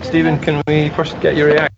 Stephen, can we first get your reaction?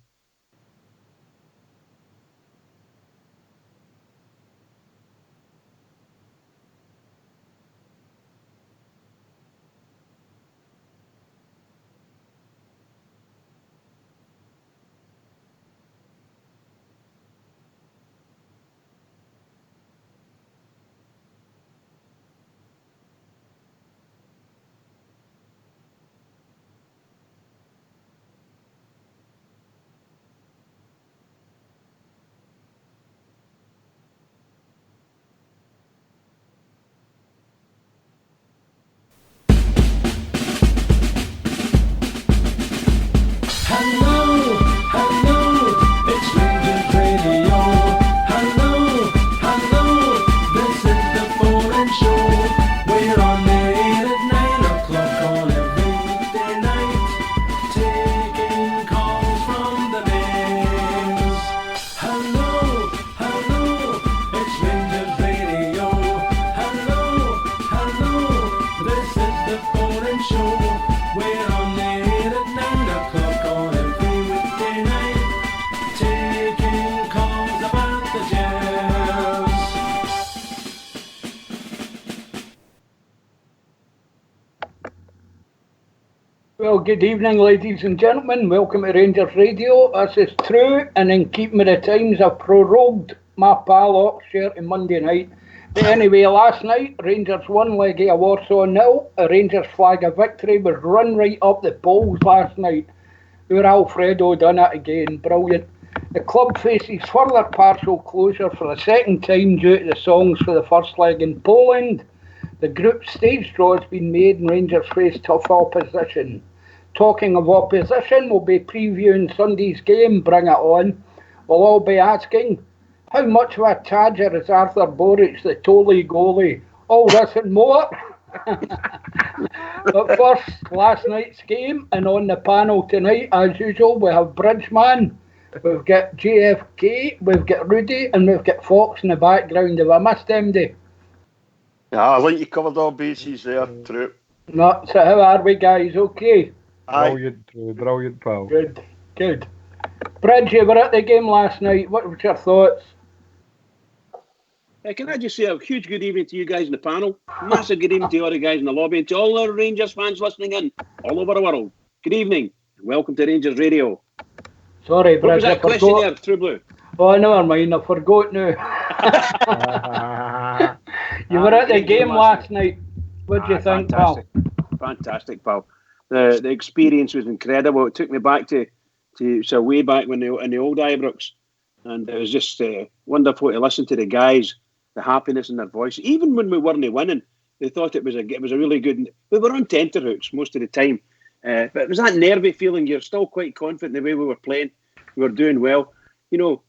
Well, good evening, ladies and gentlemen. Welcome to Rangers Radio. This is True, and in keeping with the times, I've prorogued my pal Oxshire to Monday night. But anyway, last night, Rangers won Leggy a Warsaw 0. A Rangers flag of victory was run right up the poles last night. Poor Alfredo done it again. Brilliant. The club faces further partial closure for the second time due to the songs for the first leg in Poland. The group stage draw has been made and Rangers face tough opposition. Talking of opposition, we'll be previewing Sunday's game, Bring It On. We'll all be asking, how much of a tadger is Arthur Boric, the Tolly goalie? All this and more. But first, last night's game, and on the panel tonight, as usual, we have Bridgeman, we've got JFK, we've got Rudy, and we've got Fox in the background. Have I missed MD? Yeah, I think you covered all bases there, True. No, so how are we, guys? Okay? Brilliant, True. Brilliant, pal. Good, good. Bridge, you were at the game last night. What were your thoughts? Can I just say a huge good evening to you guys in the panel? Massive good evening to all the guys in the lobby and to all our Rangers fans listening in all over the world. Good evening and welcome to Rangers Radio. Sorry, What Bridge, was that question there, True Blue? Oh, never mind, I forgot now. You were at the game last night. What do you think, fantastic. pal? Fantastic, pal. The experience was incredible. It took me back to so way back when in the old Ibrox, and it was just wonderful to listen to the guys, the happiness in their voice. Even when we weren't winning, they thought it was a really good. We were on tenterhooks most of the time, but it was that nervy feeling. You're still quite confident in the way we were playing. We were doing well. You know,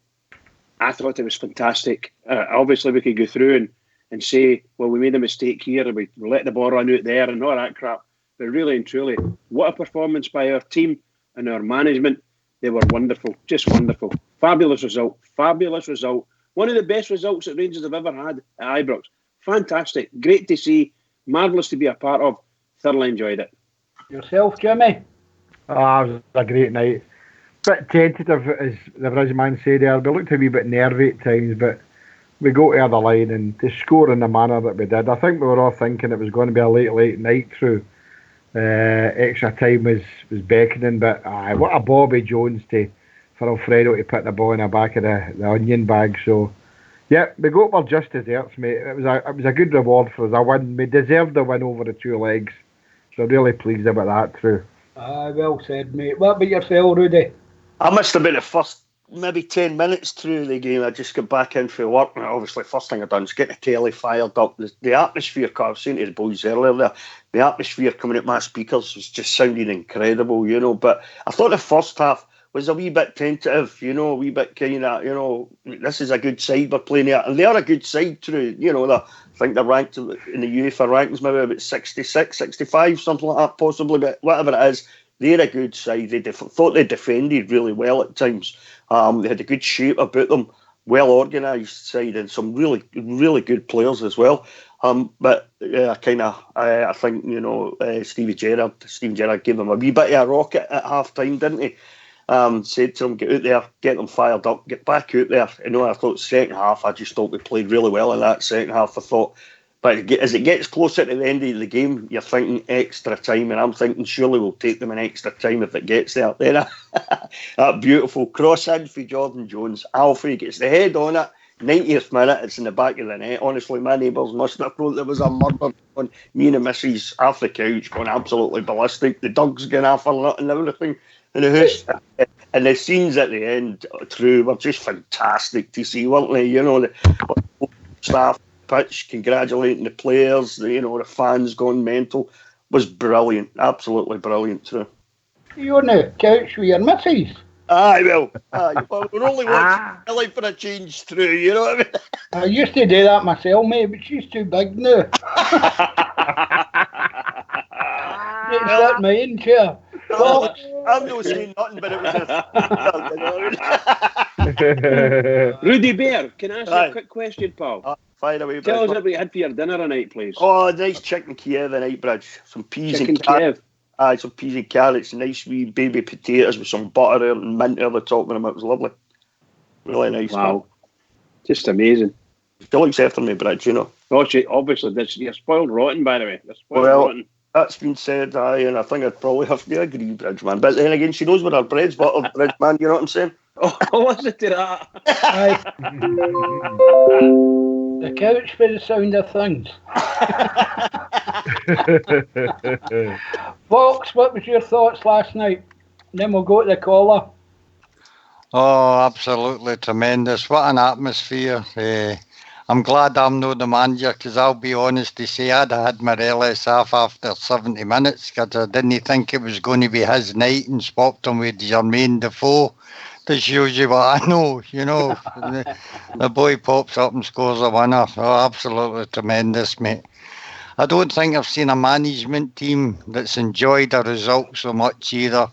I thought it was fantastic. Obviously, we could go through and say, well, we made a mistake here, and we let the ball run out there, and all that crap. But really and truly, what a performance by our team and our management. They were wonderful, just wonderful. Fabulous result. One of the best results that Rangers have ever had at Ibrox. Fantastic. Great to see. Marvellous to be a part of. Thoroughly enjoyed it. Yourself, Jimmy? It was a great night. Bit tentative, as the Bridgeman said there. We looked a wee bit nervy at times, but we got to the line and to score in the manner that we did. I think we were all thinking it was going to be a late night through. Extra time was beckoning, but what a Bobby Jones for Alfredo to put the ball in the back of the onion bag. So, yeah, we got our just desserts, mate. It was a good reward for us. A win. We deserved the win over the two legs. So really pleased about that, True. Well said, mate. What about yourself, Rudy? I missed about the first maybe 10 minutes through the game. I just got back in for work, and obviously first thing I done was get the telly fired up. The atmosphere, I was saying to the boys earlier there, the atmosphere coming out my speakers was just sounding incredible, you know. But I thought the first half was a wee bit tentative, you know, a wee bit kind of, you know, this is a good side we're playing here. And they are a good side, True. You know, I think they're ranked in the UEFA rankings maybe about 66, 65, something like that, possibly, but whatever it is. They're a good side. They thought they defended really well at times. They had a good shape about them, well organised side, and some really, really good players as well. But yeah, I think Steve Gerrard gave them a wee bit of a rocket at half time, didn't he? Said to them, get out there, get them fired up, get back out there. I thought second half, I just thought we played really well in that second half. I thought, but as it gets closer to the end of the game, you're thinking extra time, and I'm thinking surely we'll take them an extra time if it gets there. Then that beautiful cross-in for Jordan Jones. Alfie gets the head on it. 90th minute, it's in the back of the net. Honestly, my neighbours must have thought there was a murder on me and the missus off the couch going absolutely ballistic. The dog's going off a lot and everything in the house. And the scenes at the end, through, were just fantastic to see, weren't they? The staff pitch congratulating the players, the fans going mental, was brilliant, absolutely brilliant too. You on the couch with your missus? Aye, well, we're only watching Billy for a change through, you know what I mean? I used to do that myself, mate, but she's too big now. It's that main chair. I'm not saying nothing, but it was Rudy Bear, can I ask you a quick question, pal? Fire away, Tell us what you had for your dinner tonight, please. Oh, nice chicken Kiev tonight, Bridge. Some peas chicken and carrots. Some peas and carrots, nice wee baby potatoes with some butter and mint over the top of them. It was lovely. Really nice. Wow. Man. Just amazing. Still looks after me, Bridge, Oh, obviously, you're spoiled rotten, by the way. You're spoiled rotten. That's been said, and I think I'd probably have to agree, Bridge, man. But then again, she knows where her bread's buttered, Bridge, man, you know what I'm saying? Oh, listen to that. The couch for the sound of things. Fox, what was your thoughts last night? Then we'll go to the caller. Oh, absolutely tremendous. What an atmosphere. I'm glad I'm not the manager, because I'll be honest to say I'd had my LS off after 70 minutes because I didn't think it was going to be his night and swapped him with Jermaine Defoe. That shows you what I know, the boy pops up and scores a winner. Oh, absolutely tremendous, mate. I don't think I've seen a management team that's enjoyed the result so much either.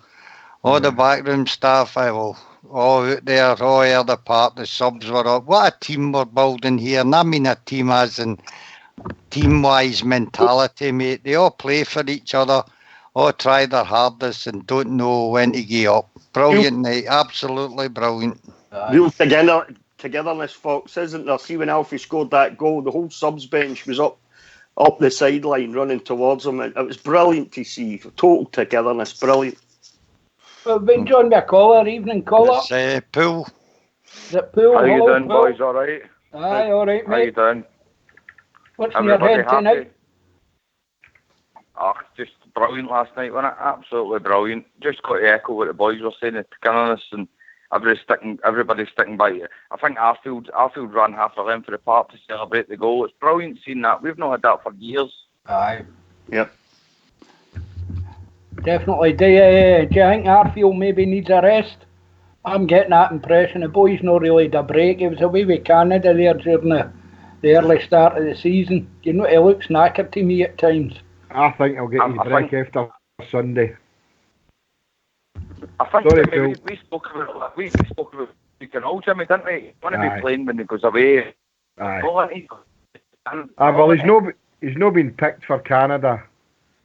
All the backroom staff, all out there, all the part, the subs were up. What a team we're building here. And I mean a team as in team-wise mentality, mate. They all play for each other, all try their hardest and don't know when to give up. Brilliant night, absolutely brilliant. Real togetherness, Fox, isn't there? See, when Alfie scored that goal, the whole subs bench was up the sideline running towards him. It was brilliant to see. Total togetherness, brilliant. Well, been joined by a caller, evening caller. It's Pool. Is it Pool? How you doing, Pool? boys? All right? Aye, all right, mate. How you doing? What's in your head tonight? Oh, just brilliant last night, wasn't it? Absolutely brilliant. Just got to echo what the boys were saying at togetherness, and everybody's sticking by you. I think Arfield ran half a length for the park to celebrate the goal. It's brilliant seeing that. We've not had that for years. Aye. Yep. Definitely. Do you think Arfield maybe needs a rest? I'm getting that impression. The boy's not really had a break. He was away with Canada there during the early start of the season. He looks knackered to me at times. I think he'll get his break after Sunday. I think we spoke about you can all, Jimmy, didn't we? He's going to be playing when he goes away. Aye. Well, he's not been picked for Canada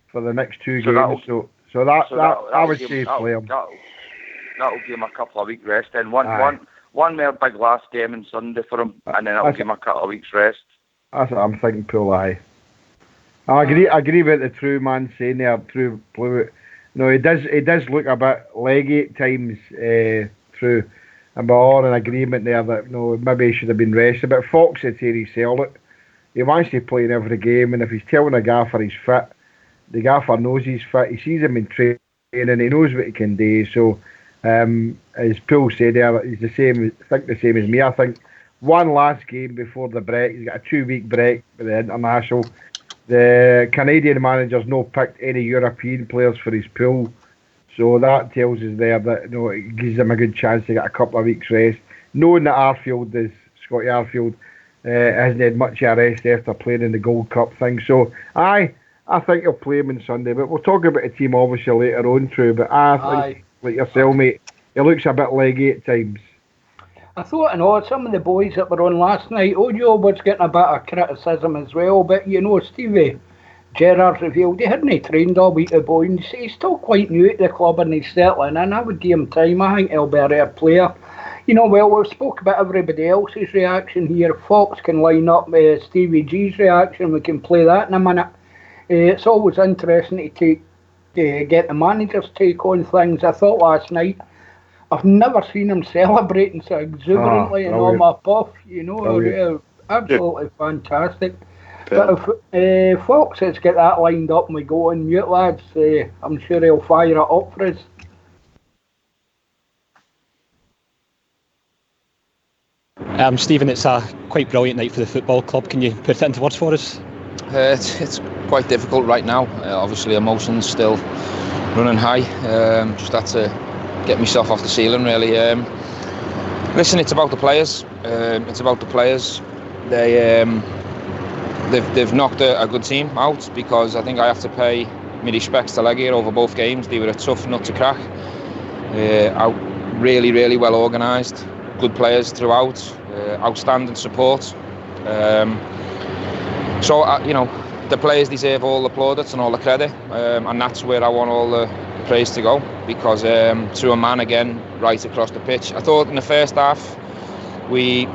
for the next two games, so I would say play him. That'll give him a couple of weeks rest. Then one more big last game on Sunday for him, and then that'll give him a couple of weeks rest. That's what I'm thinking, Pool. Aye. I agree with the true man saying there, True Blue. No, he does look a bit leggy at times, True. And we're all in agreement there that maybe he should have been rested. But Fox had said himself, look, he wants to play in every game, and if he's telling the gaffer he's fit, the gaffer knows he's fit. He sees him in training, and he knows what he can do. So, as Pool said there, he's the same as me. I think one last game before the break. He's got a 2-week break with the international. The Canadian manager's not picked any European players for his pool, so that tells us there that it gives him a good chance to get a couple of weeks rest. Knowing that Scotty Arfield hasn't had much of a rest after playing in the Gold Cup thing, so I think he'll play him on Sunday. But we'll talk about the team obviously later on, True. But I think, like yourself, mate, he looks a bit leggy at times. I thought, some of the boys that were on last night, Ojo was getting a bit of criticism as well, but Stevie Gerrard's revealed he hadn't trained all week, the boy, and he's still quite new at the club and he's settling in. I would give him time. I think he'll be a rare player. We've spoke about everybody else's reaction here. Fox can line up Stevie G's reaction. We can play that in a minute. It's always interesting to get the manager's take on things. I thought last night, I've never seen him celebrating so exuberantly and on my puff. Absolutely fantastic. But if Fox has got that lined up and we go on mute, lads, I'm sure he'll fire it up for us. Stephen, it's a quite brilliant night for the football club. Can you put it into words for us? It's quite difficult right now. Obviously, emotions still running high. Just had to get myself off the ceiling, really. Listen, it's about the players. They've knocked a good team out, because I think I have to pay my respects to Legia over both games. They were a tough nut to crack. Really, really well organised. Good players throughout. Outstanding support. The players deserve all the plaudits and all the credit, and that's where I want all the praise to go, because to a man again, right across the pitch. I thought in the first half we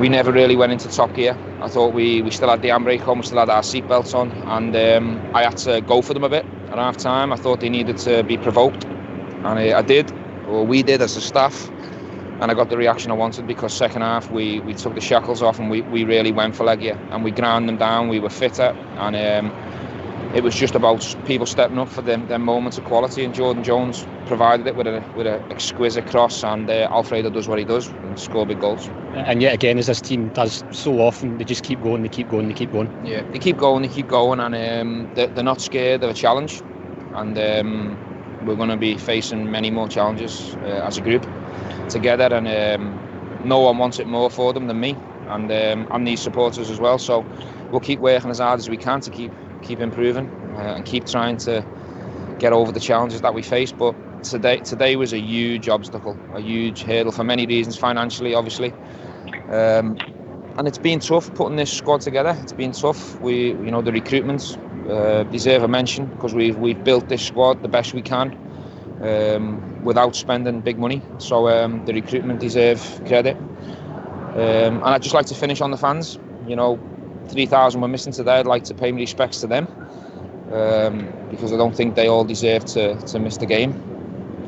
never really went into top gear. I thought we still had the handbrake on, we still had our seatbelts on, and I had to go for them a bit at half time. I thought they needed to be provoked, and I did, or we did as a staff, and I got the reaction I wanted, because second half we took the shackles off and we really went for Legia, and we ground them down. We were fitter, and it was just about people stepping up for them moments of quality, and Jordan Jones provided it with an exquisite cross, and Alfredo does what he does and score big goals. And yet again, as this team does so often, they just keep going. Yeah, they keep going, and they're not scared of a challenge, and we're going to be facing many more challenges as a group together, and no one wants it more for them than me and these supporters as well. So we'll keep working as hard as we can to keep improving and keep trying to get over the challenges that we face. But today was a huge obstacle, a huge hurdle for many reasons, financially obviously, and it's been tough putting this squad together. It's been tough. The recruitments deserve a mention, because we've built this squad the best we can, without spending big money. So the recruitment deserve credit, and I'd just like to finish on the fans. 3,000 were missing today. I'd like to pay my respects to them, because I don't think they all deserve to miss the game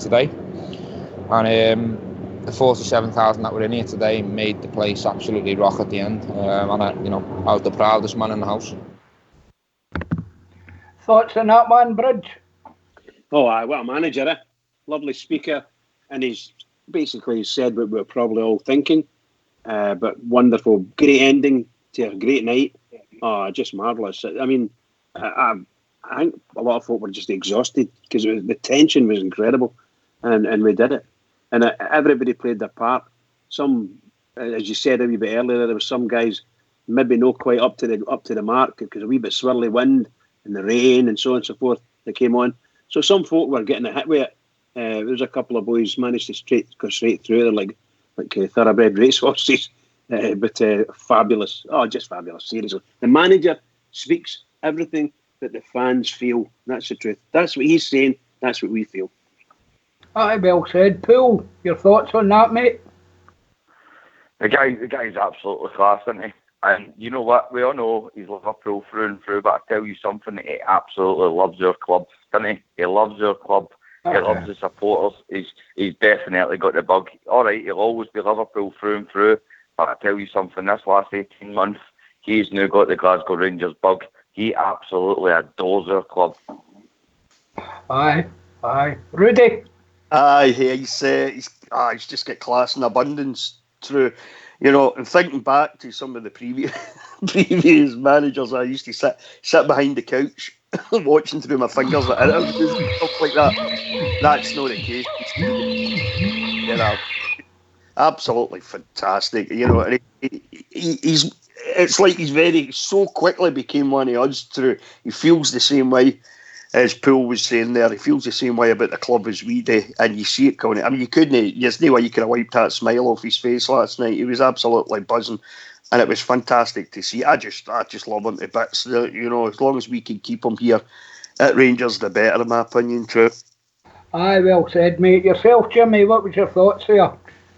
today. And the 47,000 that were in here today made the place absolutely rock at the end. And I was the proudest man in the house. Thoughts on that, man, Bridge? Oh, what a manager, eh? Lovely speaker, and he's basically said what we're probably all thinking. But wonderful, great ending to a great night. Oh, just marvellous. I mean, I think a lot of folk were just exhausted, because the tension was incredible, and we did it. And everybody played their part. Some, as you said a wee bit earlier, there were some guys maybe not quite up to the mark, because a wee bit swirly wind and the rain and so on and so forth that came on. So some folk were getting a hit with it. There was a couple of boys managed to go straight through. They're like thoroughbred racehorses, but fabulous. Oh, just fabulous, seriously. The manager speaks everything that the fans feel. That's the truth. That's what he's saying. That's what we feel. Aye, well said. Poole, your thoughts on that, mate? The guy's absolutely class, isn't he? And you know what? We all know he's Liverpool through and through, but I tell you something, he absolutely loves our club, doesn't he? He loves our club. He loves the supporters. He's definitely got the bug. All right, he'll always be Liverpool through and through, but I tell you something, this last 18 months, he's now got the Glasgow Rangers bug. He absolutely adores our club. Aye. Rudy? Aye, he's just got class and abundance through. And thinking back to some of the previous managers, I used to sit behind the couch watching through my fingers at interviews and stuff like that. That's not the case. Absolutely fantastic. And he's. It's like he's so quickly became one of us through. He feels the same way. as Poole was saying there, he feels the same way about the club as we do, and you see it coming. I mean, there's no way you could have wiped that smile off his face last night. He was absolutely buzzing, and it was fantastic to see. I just love him to bits. You know, as long as we can keep him here at Rangers, the better, in my opinion. True. Aye, well said, mate. Yourself, Jimmy, what was your thoughts there?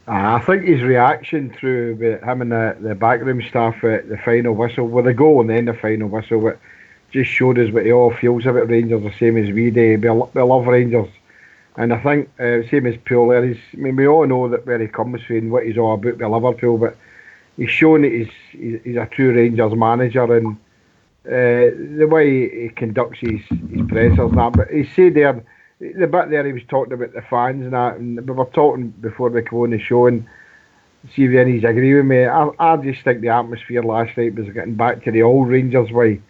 I think his reaction through with him and the backroom staff at the final whistle, with the goal and then the final whistle, it just showed us what he all feels about Rangers, the same as we do. We love Rangers. And I think, same as Poole there, we all know that where he comes from and what he's all about with Liverpool, but he's shown that he's a true Rangers manager, and the way he conducts his pressers and that. But he said there, the bit there he was talking about the fans and that, and we were talking before we came on the show, and see if any agree with me. I just think the atmosphere last night was getting back to the old Rangers way,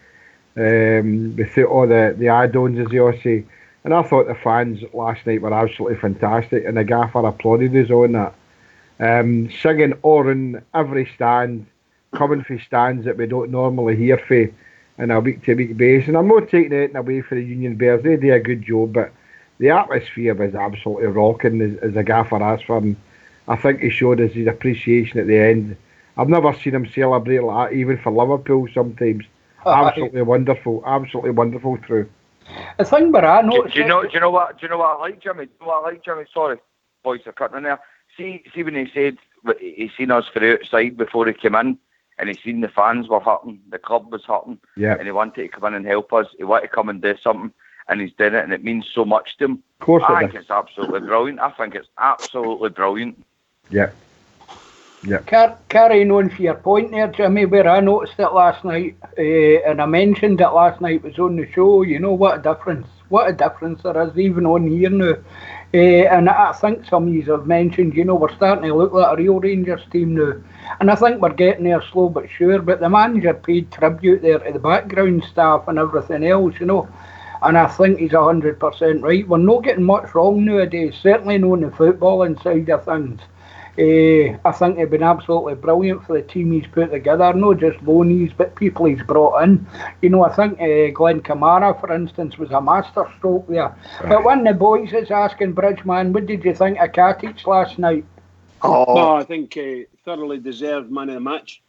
without all the add-ons, as you all say. And I thought the fans last night were absolutely fantastic, and the gaffer applauded us on that. Singing on every stand, coming for stands that we don't normally hear for on a week-to-week basis. And I'm not taking anything away for the Union Bears, they do a good job, but the atmosphere was absolutely rocking, as the gaffer asked for, and I think he showed us his appreciation at the end. I've never seen him celebrate like that, even for Liverpool sometimes. Absolutely wonderful through. The thing where I noticed... Do you know what I like, Jimmy? Sorry, boys, are cutting in there. See when he said he seen us for outside before he came in, and he seen the fans were hurting, the club was hurting, yeah, and he wanted to come in and help us. He wanted to come and do something, and he's done it, and it means so much to him. Of course I think it's absolutely brilliant. Yeah. Carrying on for your point there, Jimmy, where I noticed it last night, and I mentioned it last night, was on the show. You know what a difference there is even on here now. And I think some of you have mentioned, you know, we're starting to look like a real Rangers team now. And I think we're getting there slow but sure. But the manager paid tribute there to the background staff and everything else, you know. And I think he's 100% right. We're not getting much wrong nowadays, certainly not on the footballing side of things. I think they've been absolutely brilliant for the team he's put together, not just loanees, but people he's brought in. You know, I think Glenn Kamara, for instance, was a masterstroke there. But when the boys is asking, Bridgeman, what did you think of Katic last night? Well, I think thoroughly deserved man of the match.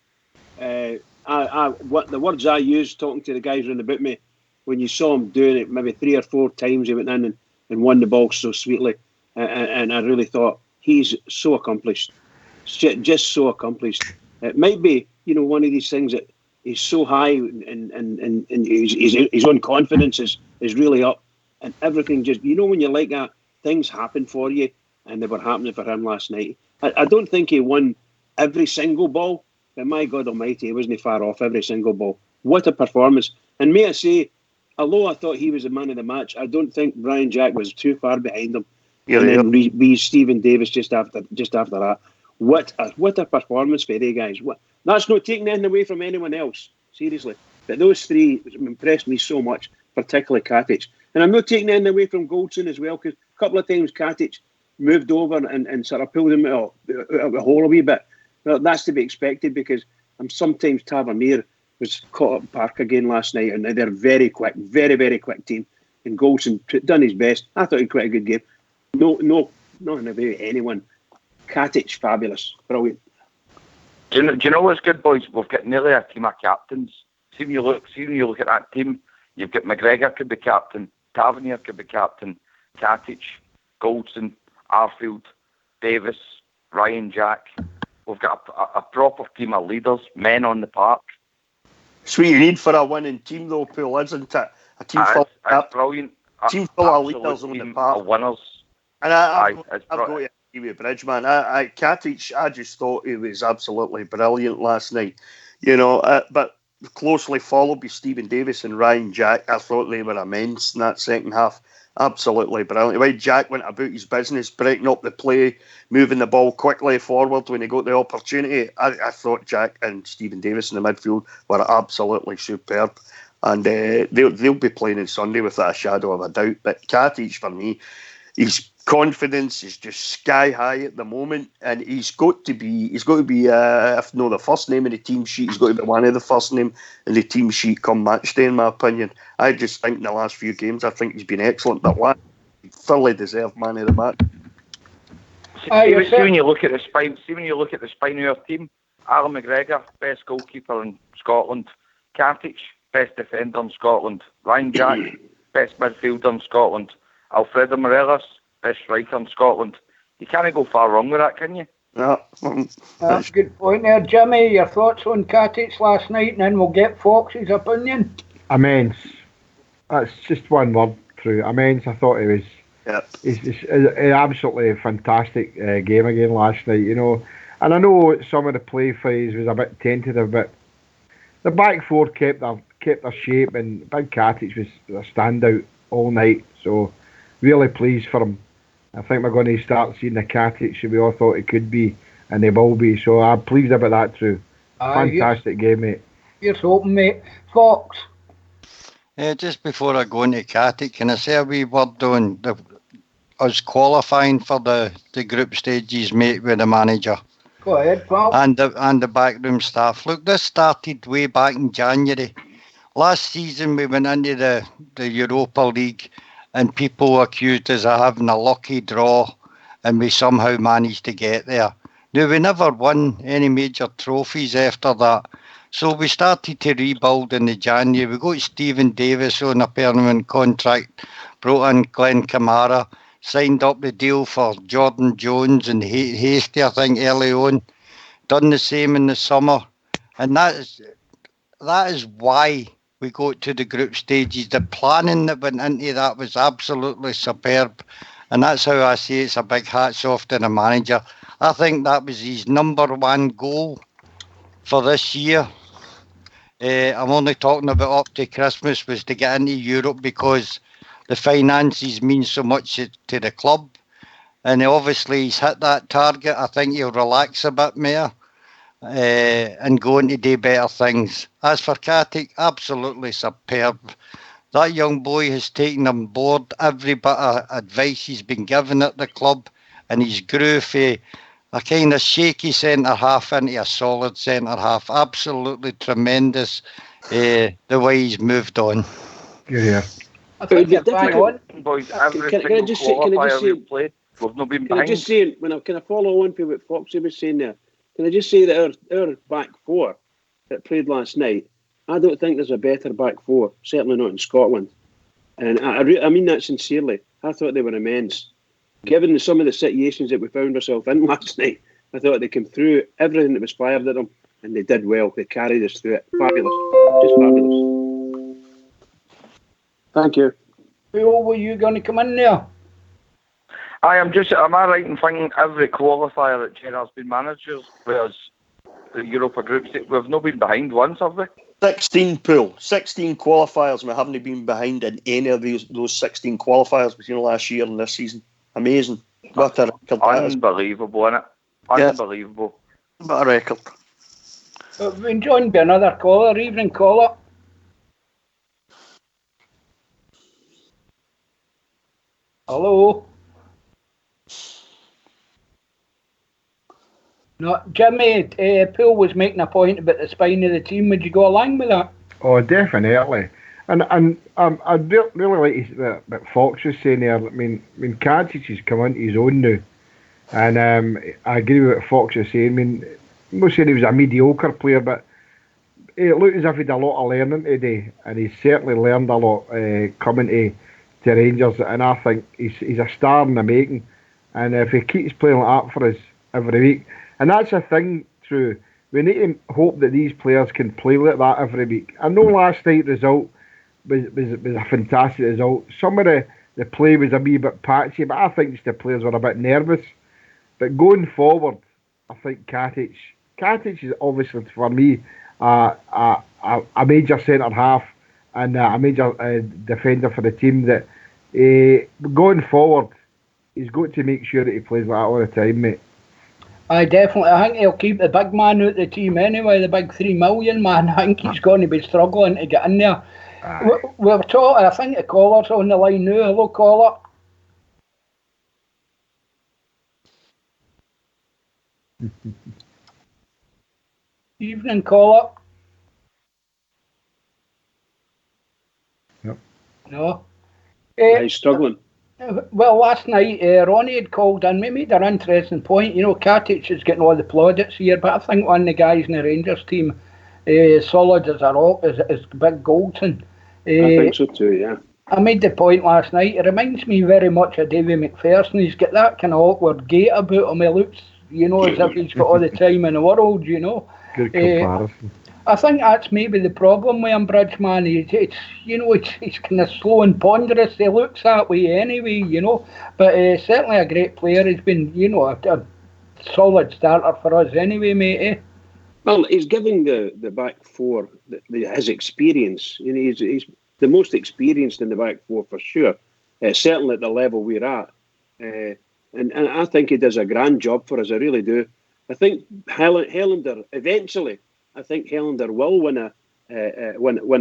What the words I used talking to the guys around about me, when you saw him doing it maybe 3 or 4 times, he went in and won the ball so sweetly, and I really thought, he's so accomplished, just so accomplished. It might be, you know, one of these things that he's so high and his own confidence is really up, and everything just, you know, when you're like that, things happen for you, and they were happening for him last night. I don't think he won every single ball, but my God almighty, he wasn't far off every single ball. What a performance. And may I say, although I thought he was the man of the match, I don't think Brian Jack was too far behind him. And then we Stephen Davis just after that. What a performance for they guys. That's not taking anything away from anyone else, seriously. But those 3 impressed me so much, particularly Katic. And I'm not taking anything away from Goldson as well, because a couple of times Katic moved over and sort of pulled him out of the hole a wee bit. Well, that's to be expected, because sometimes Tavernier was caught up Park again last night, and they're very quick, very, very quick team. And Goldson done his best. I thought he had quite a good game. No, nothing about anyone. Katic, fabulous, brilliant. Do you know what's good, boys? We've got nearly a team of captains. See when you look at that team, you've got McGregor could be captain, Tavernier could be captain, Katic, Goldson, Arfield, Davis, Ryan Jack. We've got a proper team of leaders, men on the park. It's what you need for a winning team, though, Poole, isn't it? A team full of brilliant. Team full of leaders on the park. Of winners. And I've got to agree with Bridgeman. Katic, I just thought he was absolutely brilliant last night. You know, but closely followed by Stephen Davis and Ryan Jack. I thought they were immense in that second half. Absolutely brilliant. The way Jack went about his business, breaking up the play, moving the ball quickly forward when he got the opportunity. I thought Jack and Stephen Davis in the midfield were absolutely superb. And they'll be playing on Sunday without a shadow of a doubt. But Katic, for me, his confidence is just sky high at the moment, and he's got to be if not the first name in the team sheet, he's got to be one of the first name in the team sheet come match day, in my opinion. I just think in the last few games, I think he's been excellent. But one fully deserved man of the match. See when you look at the spine, of our team, Alan McGregor, best goalkeeper in Scotland. Katic, best defender in Scotland. Ryan Jack, best midfielder in Scotland. Alfredo Morelos, best striker in Scotland. You can't go far wrong with that, can you? No. That's a good point there. Jimmy, your thoughts on Katic last night, and then we'll get Fox's opinion. Immense. That's just one word through. Immense. I thought it was. Yep. It's an absolutely fantastic game again last night, you know. And I know some of the play phase was a bit tentative, but the back four kept their shape, and Big Katic was a standout all night. So really pleased for him. I think we're going to start seeing the Katic we all thought it could be, and they will be. So I'm pleased about that too. Fantastic game, mate. Here's hoping, mate. Fox. Just before I go into Katic, can I say a wee word on us qualifying for the group stages, mate, with the manager? Go ahead, pal. And the backroom staff. Look, this started way back in January. Last season we went into the Europa League and people accused us of having a lucky draw, and we somehow managed to get there. Now, we never won any major trophies after that. So we started to rebuild in the January. We got Stephen Davis on a permanent contract, brought in Glenn Kamara, signed up the deal for Jordan Jones and Hasty, I think, early on. Done the same in the summer. And that is why we got to the group stages. The planning that went into that was absolutely superb. And that's how I say it's a big hats off to the manager. I think that was his number one goal for this year. I'm only talking about up to Christmas, was to get into Europe because the finances mean so much to the club. And obviously he's hit that target. I think he'll relax a bit more and go on to do better things. As for Katic, absolutely superb. That young boy has taken on board every bit of advice he's been given at the club, and he's grew from a kind of shaky centre-half into a solid centre-half. Absolutely tremendous the way he's moved on. Yeah. I think you're bang on. Boys, every single qualifier we've played, we've not been behind. Can I just say, can I follow on to what Foxy was saying there? Can I just say that our back four that played last night, I don't think there's a better back four, certainly not in Scotland. And I mean that sincerely. I thought they were immense. Given some of the situations that we found ourselves in last night, I thought they came through everything that was fired at them, and they did well. They carried us through it. Fabulous. Just fabulous. Thank you. Phil, were you going to come in there? Am I right in thinking every qualifier that Gerard's been managers, whereas the Europa Group Stage, we've not been behind once, have we? 16 qualifiers, and we haven't been behind in any of those 16 qualifiers between last year and this season. Amazing. What a record. Unbelievable, isn't it? Unbelievable. Yeah. What a record. We've been joined by another caller. Evening, caller. Hello. No, Jimmy, Poole was making a point about the spine of the team. Would you go along with that? Oh, definitely. And I'd really like to, what Fox was saying there. I mean, Katic has come into his own now, and I agree with what Fox was saying. I mean, I'm not saying he was a mediocre player, but it looked as if he'd a lot of learning today, and he's certainly learned a lot coming to Rangers. And I think he's a star in the making. And if he keeps playing like that for us every week, and that's a thing, True. We need to hope that these players can play like that every week. I know last night's result was a fantastic result. Some of the play was a wee bit patchy, but I think the players were a bit nervous. But going forward, I think Katic is obviously, for me, a major centre-half and a major defender for the team that going forward, he's got to make sure that he plays like that all the time, mate. I think he'll keep the big man out of the team anyway, the big 3 million man. I think he's going to be struggling to get in there. We're talking, I think the caller's on the line now. Hello, caller. Evening, caller. Yep. No. He's struggling. Well, last night Ronnie had called in. We made an interesting point. You know, Katic is getting all the plaudits here, but I think one of the guys in the Rangers team, solid as a rock, is Big Goldson. I think so too, yeah. I made the point last night. It reminds me very much of Davy McPherson. He's got that kind of awkward gait about him. He looks, you know, as if he's got all the time in the world, you know. Good comparison. I think that's maybe the problem with him, Bridgeman. He's kind of slow and ponderous. He looks that way anyway, you know. But certainly a great player. He's been, you know, a solid starter for us anyway, mate. Eh? Well, he's giving the back four his experience. You know, he's the most experienced in the back four for sure. Certainly at the level we're at, and I think he does a grand job for us. I really do. I think Helander eventually. I think Helander will win a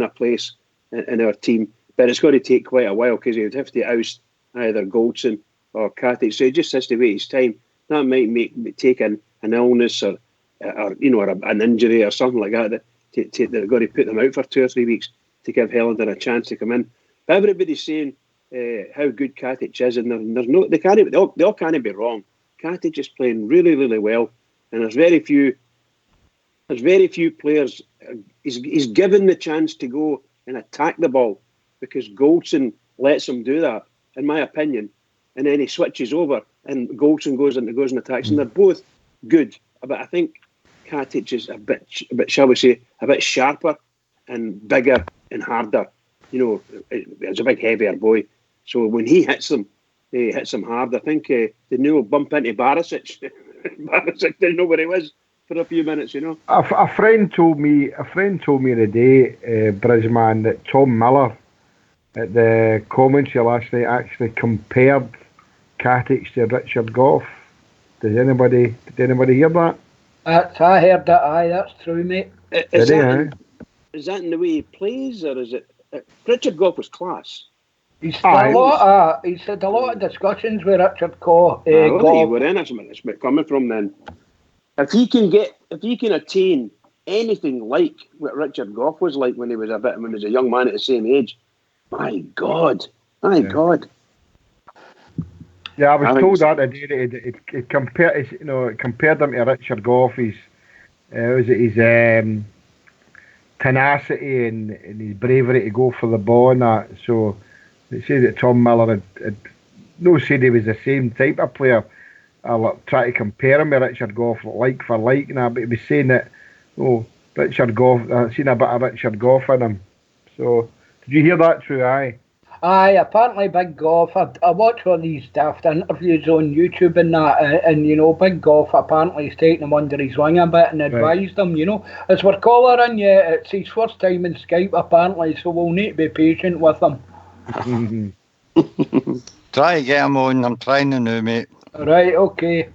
place in our team, but it's going to take quite a while because he would have to oust either Goldson or Katic. So he just has to wait his time. That might take an illness or an injury or something like that. They're going to put them out for 2 or 3 weeks to give Helander a chance to come in. But everybody's saying how good Katic is, and they all can't be wrong. Katic is playing really, really well, and there's very few players. He's given the chance to go and attack the ball because Goldson lets him do that, in my opinion. And then he switches over, and Goldson goes and attacks, and they're both good. But I think Katic is a bit, shall we say, a bit sharper and bigger and harder. You know, he's a big, heavier boy. So when he hits them hard. I think the new will bump into Barisic. Barisic didn't know where he was for a few minutes, you know. A friend told me the day, Bridgeman, that Tom Miller at the commentary last night actually compared Katic to Richard Goff. Did anybody hear that? I heard that. Aye, that's true, mate. Is that in the way he plays, or is it? Richard Goff was class. He's had a lot of discussions with Richard Goff. We're in it. It's coming from then. If he can attain anything like what Richard Goff was like when he was a young man at the same age, my God. Yeah, I was told that today. It compared him to Richard Goff. His tenacity and his bravery to go for the ball and that. So they say that Tom Miller had no said he was the same type of player. I'll try to compare him with Richard Goff like for like now, but he was saying that Richard Goff, I've seen a bit of Richard Goff in him. So did you hear that true? Aye, apparently Big Goff, I watch all these daft interviews on YouTube and that, and you know, Big Goff apparently he's taken him under his wing a bit and advised him, you know, as we're calling you, it's his first time in Skype apparently, so we'll need to be patient with him. Try to get him on, I'm trying to know, mate. Right, okay.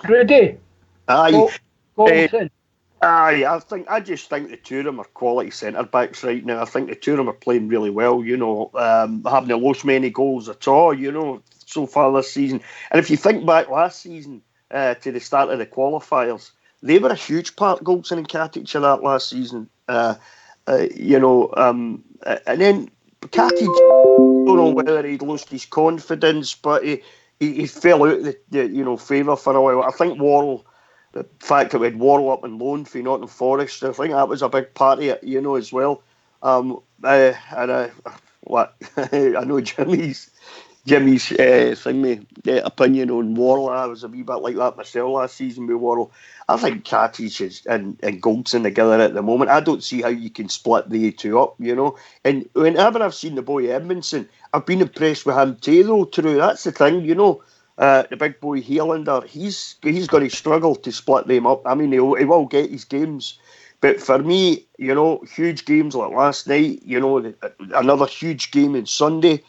Rudy? Aye. Goldson. Aye, I just think the two of them are quality centre backs right now. I think the two of them are playing really well, you know, haven't lost many goals at all, you know, so far this season. And if you think back last season to the start of the qualifiers, they were a huge part, Goldson and Katic, of that last season. And then Katic, I don't know whether he'd lost his confidence, but he fell out of the favour for a while. I think Worrell. The fact that we had Worrell up on loan for Nottingham Forest, I think that was a big part of it, you know, as well. I know Jimmy's opinion on Worrell. I was a wee bit like that myself last season with Worrell. I think Katic and Goldson together at the moment. I don't see how you can split the two up, you know. And whenever I've seen the boy Edmondson, I've been impressed with him too, though. True, that's the thing, you know. The big boy Helander, he's going to struggle to split them up. I mean, he will get his games, but for me, you know, huge games like last night, you know, another huge game on Sunday.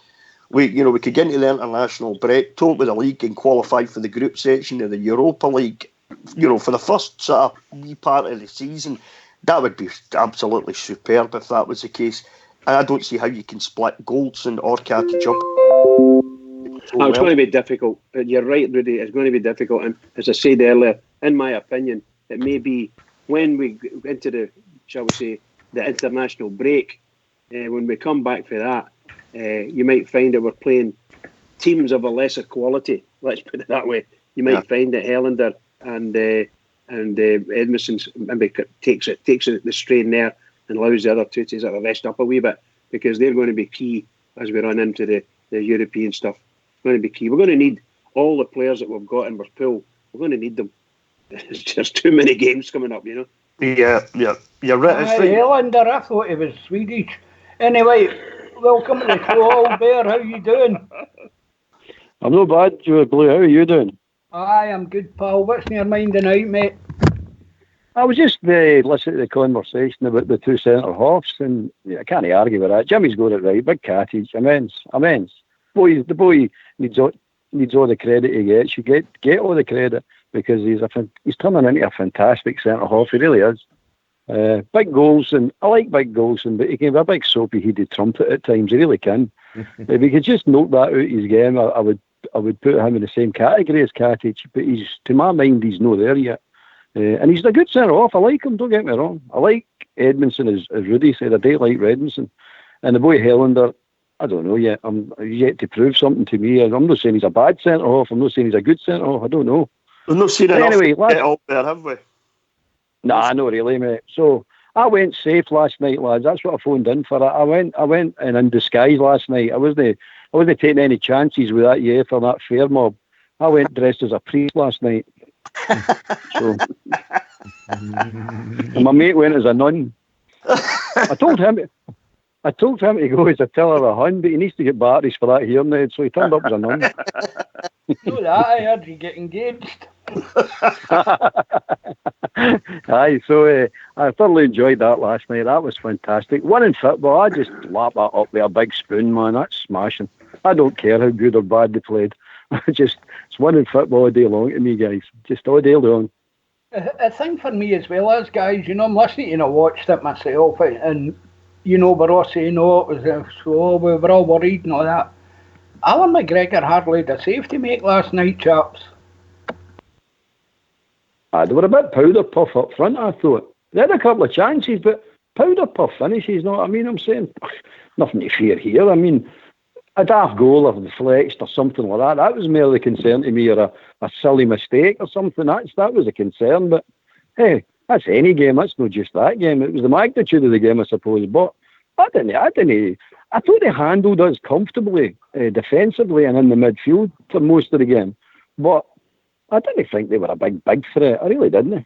We could get into the international break, top of the league, and qualify for the group section of the Europa League. You know, for the first sort of wee part of the season, that would be absolutely superb if that was the case. And I don't see how you can split Goldson or Katic up. Oh, it's going to be difficult. You're right, Rudy. It's going to be difficult. And as I said earlier, in my opinion, it may be when we go into the, shall we say, the international break, when we come back for that, you might find that we're playing teams of a lesser quality. Let's put it that way. You might find that Helander and Edmondson maybe takes it the strain there and allows the other two to sort of rest up a wee bit, because they're going to be key as we run into the European stuff. It's going to be key. We're going to need all the players that we've got in our pool. We're going to need them. There's just too many games coming up, you know. Yeah, you're right. Helander, I thought he was Swedish. Anyway, welcome to the show, Old Bear. How you doing? I'm not bad, Joe Blue. How are you doing? Aye, I'm good, pal. What's in your mind tonight, mate? I was just listening to the conversation about the two centre halves, and I can't argue with that. Jimmy's got it right. Big Cattage, immense. The boy needs all the credit he gets. You get all the credit, because he's turning into a fantastic centre half. He really is. Big goals, and I like big goals, but he can be a big soapy-headed trumpet at times. He really can. If he could just knock that out of his game, I would put him in the same category as Cattage. But to my mind, he's not there yet. And he's a good centre half. I like him. Don't get me wrong. I like Edmondson, as Rudy said. I do like Redmondson, and the boy Helander. I don't know yet. He's yet to prove something to me. I'm not saying he's a bad centre half. I'm not saying he's a good centre half. I don't know. We've not seen enough to get up there, have we? Nah, not really, mate. So I went safe last night, lads. That's what I phoned in for. I went and in disguise last night. I wasn't taking any chances with that UEFA or that fair mob. I went dressed as a priest last night. So and my mate went as a nun. I told him to go as a tiller of a hun, but he needs to get batteries for that here now, so he turned up as a nun. No, that I heard you get engaged. Aye, so I thoroughly enjoyed that last night. That was fantastic. Winning football, I just lap that up with a big spoon, man. That's smashing. I don't care how good or bad they played. It's winning football all day long to me, guys. Just all day long. I think for me as well as guys, I'm listening to watched it myself, and we're all saying, it was so we were all worried and all that. Alan McGregor hardly had a save to make last night, chaps. They were a bit powder puff up front, I thought. They had a couple of chances, but powder puff finishes, know what I mean? I'm saying, nothing to fear here. I mean, a daft goal or deflected or something like that, that was merely a concern to me, or a silly mistake or something. That was a concern, but hey, that's any game. That's not just that game. It was the magnitude of the game, I suppose. But I thought they handled us comfortably, defensively and in the midfield for most of the game. But I didn't think they were a big threat. I really didn't.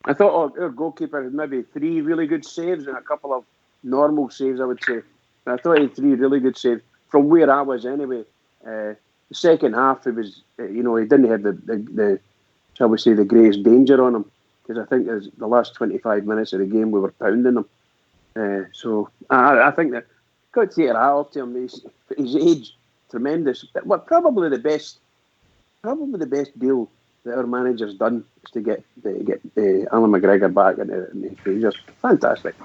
I thought our goalkeeper had maybe 3 really good saves and a couple of normal saves, I would say. I thought he had 3 really good saves from where I was anyway. The second half, it was, he didn't have the shall we say, the greatest danger on him, because I think the last 25 minutes of the game we were pounding him. So I think that got to take a hat off to him. His age, tremendous. But probably the best deal that our manager's done is to get Alan McGregor back in the Rangers. Fantastic.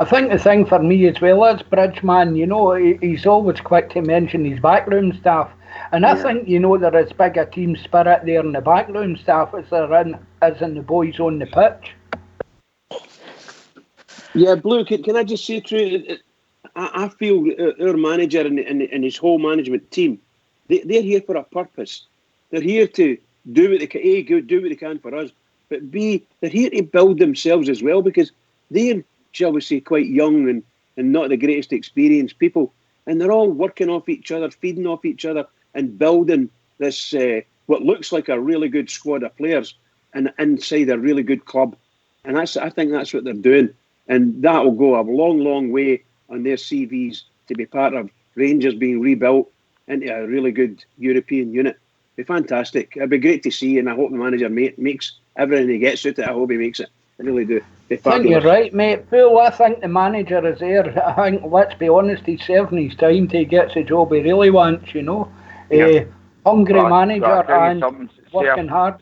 I think the thing for me as well as Bridgeman, he's always quick to mention his backroom staff. And I think, there is bigger team spirit there in the backroom staff as in the boys on the pitch. Yeah, Blue, can I just say true? I feel our manager and his whole management team, they're here for a purpose. They're here to do what they can for us, but B, they're here to build themselves as well, because they're, shall we say, quite young and not the greatest experienced people, and they're all working off each other, feeding off each other, and building this what looks like a really good squad of players and inside a really good club. And I think that's what they're doing, and that will go a long, long way on their CVs to be part of Rangers being rebuilt into a really good European unit. It'd be fantastic. It'd be great to see, and I hope the manager makes everything he gets out of it. I hope he makes it. I really do. I think you're right, mate. Phil, I think the manager is there. I think, let's be honest, he's serving his time till he gets the job he really wants, Hungry manager and working hard.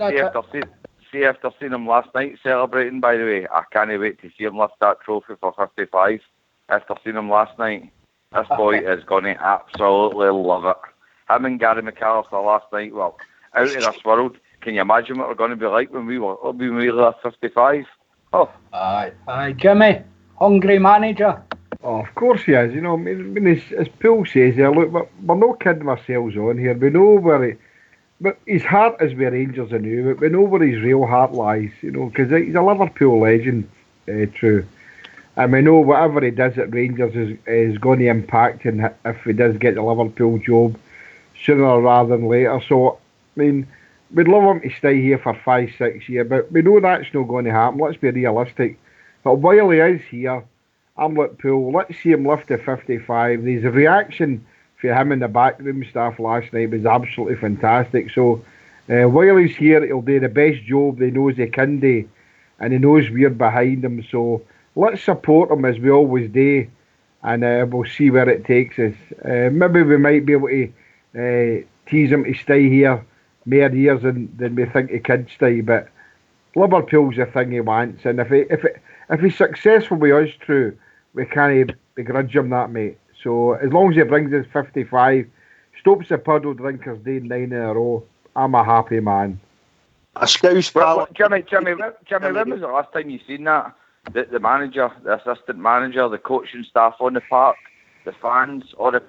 See after seeing him last night celebrating, by the way, I can't wait to see him lift that trophy for 55 after seeing him last night. This boy is going to absolutely love it. Him and Gary McAllister last night, well, out of this world. Can you imagine what we're going to be like when we were 55? Oh, aye, Jimmy, hungry manager. Oh, of course he is. You know, as Paul says here, look, we're not kidding ourselves on here. We know but his heart is with Rangers and you, but we know where his real heart lies, you know, because he's a Liverpool legend, true. And we know whatever he does at Rangers is going to impact him if he does get the Liverpool job sooner rather than later. So, I mean, we'd love him to stay here for 5-6 years, but we know that's not going to happen. Let's be realistic. But while he is here, I'm like Paul, let's see him lift to 55. There's a reaction for him and the backroom staff last night was absolutely fantastic. So while he's here, he'll do the best job he knows he can do, and he knows we're behind him. So let's support him as we always do, and we'll see where it takes us. Maybe we might be able to tease him to stay here more years than we think he could stay, but Liverpool's the thing he wants, and if he's successful with us, true, we can't begrudge him that, mate. So as long as he brings us 55, stops the puddle drinkers doing 9 in a row, I'm a happy man. A Scouse pal. Jimmy, when was the last time you seen that? The manager, the assistant manager, the coaching staff on the park, the fans, or the...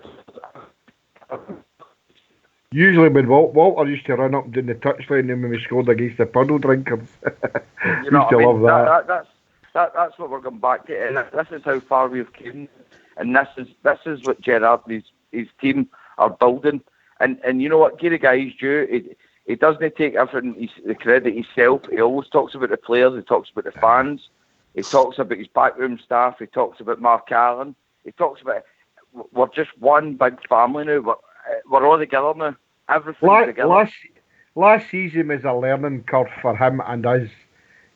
Usually when Walter used to run up down the touchline and when we scored against the puddle drinkers. You know used to love that. That's what we're going back to, and this is how far we've come, and this is what Gerrard and his team are building, and you know what, give the guys due. He doesn't take everything the credit himself. He always talks about the players. He talks about the fans. He talks about his backroom staff. He talks about Mark Allen. He talks about we're just one big family now. We're all together now. Everything's together. Last season was a learning curve for him and us.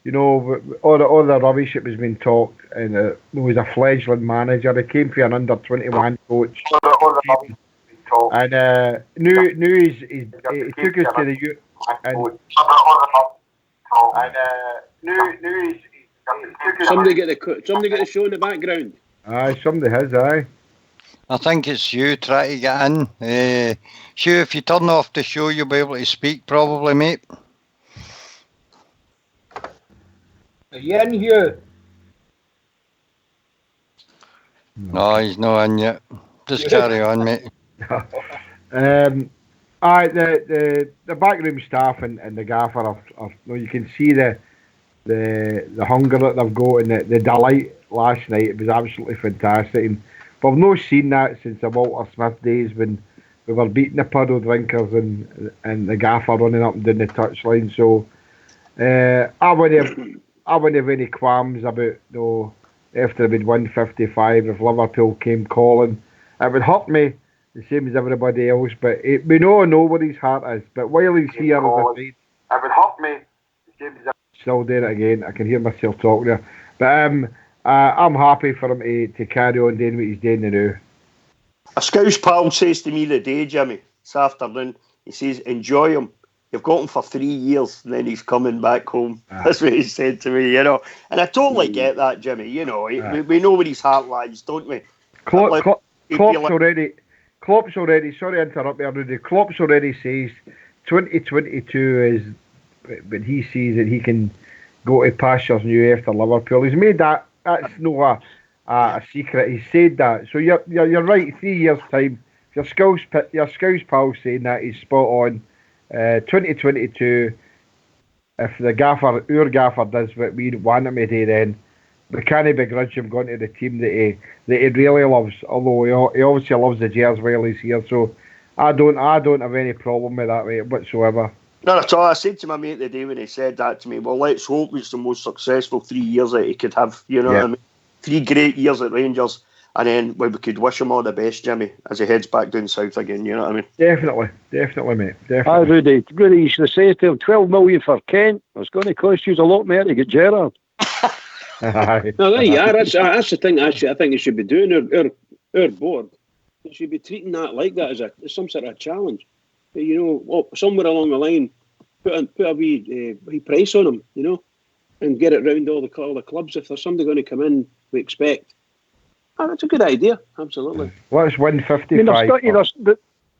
You know, all the rubbish that was being talked, and he was a fledgling manager. He came for an under-21 coach. And he took us to the youth. Somebody get the show in the background. Aye, somebody has, aye. I think it's you trying to get in. Hugh, if you turn off the show, you'll be able to speak probably, mate. Are you in here? No, he's not in yet. Just carry on, mate. The backroom staff and the gaffer are you can see the hunger that they've got and the delight last night. It was absolutely fantastic. But I've not seen that since the Walter Smith days when we were beating the puddle drinkers and the gaffer running up and down the touchline. So I wouldn't have any qualms about after we'd won 55 if Liverpool came calling. It would hurt me the same as everybody else, but we know where his heart is. But while he's here, as I said, it would hurt me the same as still doing it again. I can hear myself talking there. But I'm happy for him to carry on doing what he's doing now. A Scouse pal says to me the day, Jimmy, this afternoon, he says, enjoy him. You've got him for 3 years, and then he's coming back home. That's what he said to me, you know. And I totally get that, Jimmy. You know, we know where his heart lies, don't we? Klopp's already, sorry to interrupt you, Rudy. Klopp's already says 2022 is when he sees that he can go to pastures new after Liverpool. He's made that. That's not a secret. He said that. So you're right. 3 years time. Your Scouse pal saying that, he's spot on. 2022. If the our gaffer does what we want him to do, then we can't begrudge him going to the team that he really loves. Although he obviously loves the Jers while he's here. So I don't have any problem with that, mate, whatsoever. No, that's all. I said to my mate the day when he said that to me, well, let's hope it's the most successful 3 years that he could have, you know what I mean? 3 great years at Rangers, and then we could wish him all the best, Jimmy, as he heads back down south again, you know what I mean? Definitely, mate, definitely. Rudy, you should have said to him, 12 million for Kent. It's going to cost you a lot more to get Gerrard. No, there you are. That's the thing I think it should be doing. Our board, they should be treating that like that as some sort of challenge. You know, somewhere along the line, put a wee price on them, you know, and get it round all the clubs. If there's somebody going to come in, we expect Oh, that's a good idea. Absolutely. Let's win I mean, 55.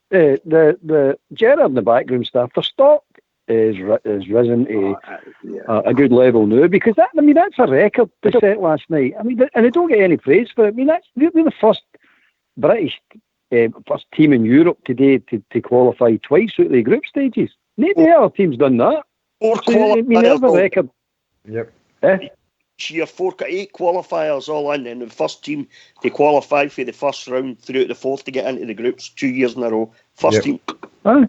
the Gerrard and the backroom staff, their stock is risen to a good level now, because that's a record they set last night. I mean, and they don't get any praise for it. I mean, they're the first British first team in Europe today to qualify twice out of the group stages. No other team's done that. Four I mean, they have a record. Yep. Year 8 qualifiers all in, and the first team to qualify for the first round through the fourth to get into the groups 2 years in a row. First team. I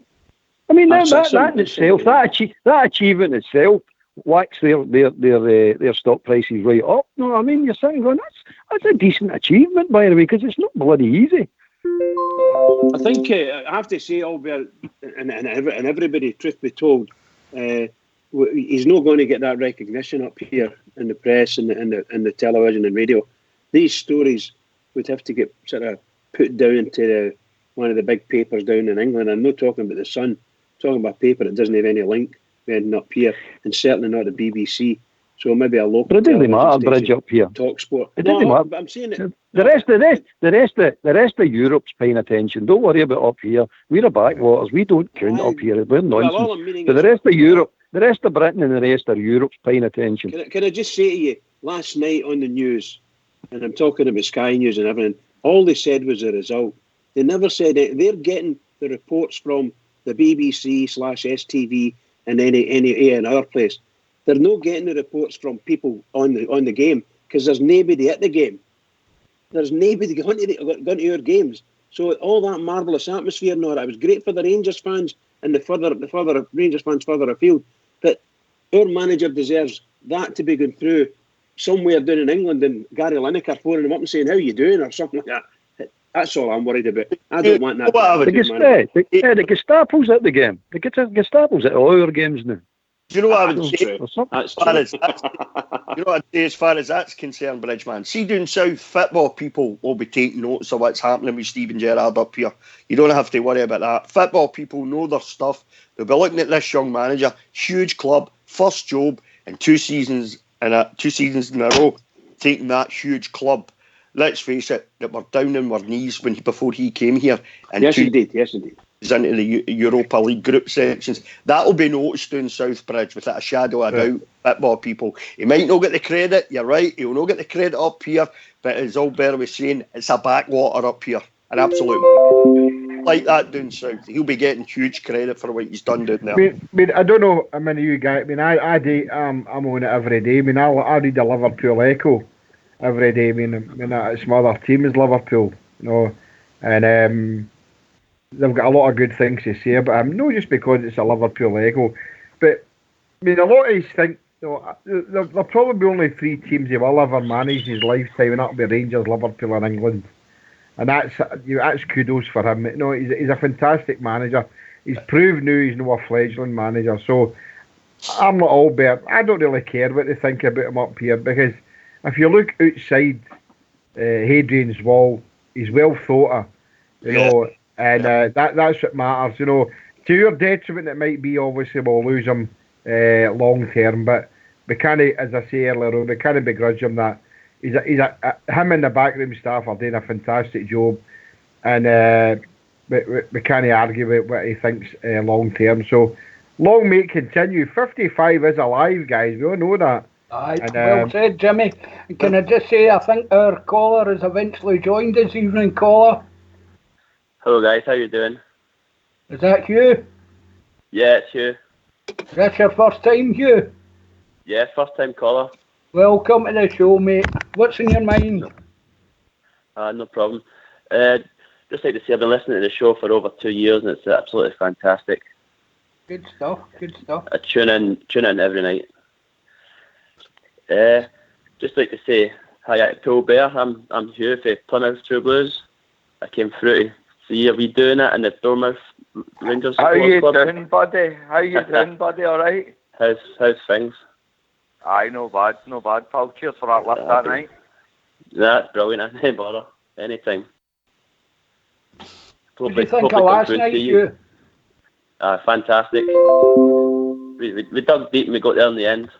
mean, that in That's itself, that achievement itself, whacks their stock prices right up. You know what I mean? You're sitting going, that's a decent achievement, by the way, because it's not bloody easy. I think I have to say, Albert, and everybody, truth be told, he's not going to get that recognition up here in the press and the television and radio. These stories would have to get sort of put down to one of the big papers down in England. I'm not talking about the Sun, I'm talking about a paper that doesn't have any link ending up here, and certainly not the BBC. So maybe a local. But it doesn't matter, Bridge, up here. Talk Sport. It doesn't matter. I'm saying it. The rest of Europe's paying attention. Don't worry about up here. We're a backwaters. We don't count up here. We're nonsense. All I'm meaning But is, the rest of Europe, the rest of Britain and the rest of Europe's paying attention. Can I just say to you, last night on the news, and I'm talking about Sky News and everything, all they said was the result. They never said it. They're getting the reports from the BBC/STV and any other place. They're not getting the reports from people on the game, because there's nobody at the game. There's nobody going to our games. So all that marvellous atmosphere and all that, it was great for the Rangers fans and the further Rangers fans further afield. But our manager deserves that to be going through somewhere down in England, and Gary Lineker phoning him up and saying, "How you doing?" or something like that. That's all I'm worried about. I don't want that. The Gestapo's at the game. The Gestapo's at all our games now. Do you know what I would say? That's true. You know what I'd say as far as that's concerned, Bridgeman? See, down south, football people will be taking notice of what's happening with Steven Gerrard up here. You don't have to worry about that. Football people know their stuff. They'll be looking at this young manager, huge club, first job, and 2 seasons in a row, taking that huge club. Let's face it, that we're down on our knees before he came here. And yes, indeed. Into the Europa League group sections. That'll be noticed down South Bridge without a shadow of a doubt. Football people. He might not get the credit, you're right, he'll not get the credit up here, but as Albert was saying, it's a backwater up here. An absolute like that down south. He'll be getting huge credit for what he's done down there. I don't know how many of you guys, I'm on it every day. I read the Liverpool Echo every day. It's my other team is Liverpool, and they've got a lot of good things to say about him. Not just because it's a Liverpool Echo, but a lot of us think there'll probably be only 3 teams he will ever manage in his lifetime, and that'll be Rangers, Liverpool, and England. And that's kudos for him. He's a fantastic manager. He's proved now he's not a fledgling manager. So I'm not Albert. I don't really care what they think about him up here, because if you look outside Hadrian's Wall, he's well thought of, and that's what matters. To your detriment, it might be, obviously we'll lose him long term, but we can't, as I say earlier on, we can't begrudge him that. Him and the backroom staff are doing a fantastic job, and we can't argue with what he thinks long term. So long may it continue. 55 is alive, guys. We all know that. Well said, Jimmy. Can I just say, I think our caller has eventually joined us. Evening, caller. Hello, guys. How you doing? Is that you? Yeah, it's you. That's your first time, Hugh? Yeah, first time caller. Welcome to the show, mate. What's in your mind? No problem. Just like to say, I've been listening to the show for over 2 years, and it's absolutely fantastic. Good stuff. I tune in every night. Just like to say hi to Paul Bear. I'm Hugh for Plymouth True Blues. I came through to see are we doing it in the Dormouth Rangers. How you club. doing, buddy? How you doing, buddy? All right? How's things? Aye, no bad, pal. Cheers for that lift that night. That's brilliant. I didn't bother. Anytime. What did you think of last night, Hugh? Fantastic. We dug deep and we got there in the end.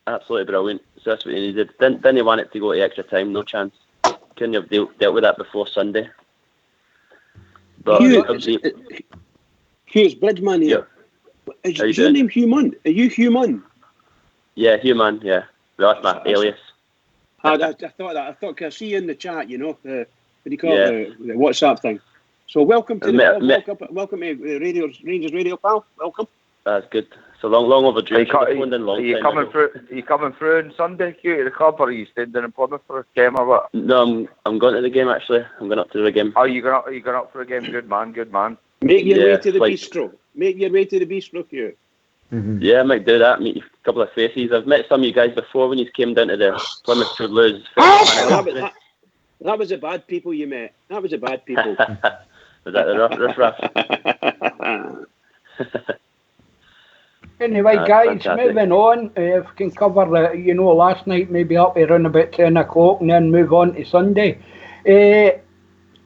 absolutely brilliant. So that's what he needed. Didn't he want it to go to extra time? No chance. Couldn't have dealt with that before Sunday. But Hugh's Bridgeman here. Yeah. Is your name Hugh Munn? Are you Hugh Munn? Yeah, Hugh Munn, yeah. Well, that's my alias. I thought that. I thought, I see you in the chat, you know, what do you call it, the WhatsApp thing. So welcome to welcome to Rangers Radio, pal. Welcome. That's good. So long overdue. Are you coming through on Sunday, Hugh, to the club, or are you staying down in Plymouth for a game or what? No, I'm going to the game actually. I'm going up to the game. Oh, you going up for a game? Good man. Make your way to the bistro. Make your way to the bistro, Hugh. Mm-hmm. Yeah, I might do that. Meet a couple of faces. I've met some of you guys before when you came down to the Plymouth to lose. That was the bad people you met. That was the bad people. Was that the rough? Anyway, guys, fantastic. moving on. If we can cover last night maybe up around about 10 o'clock and then move on to Sunday.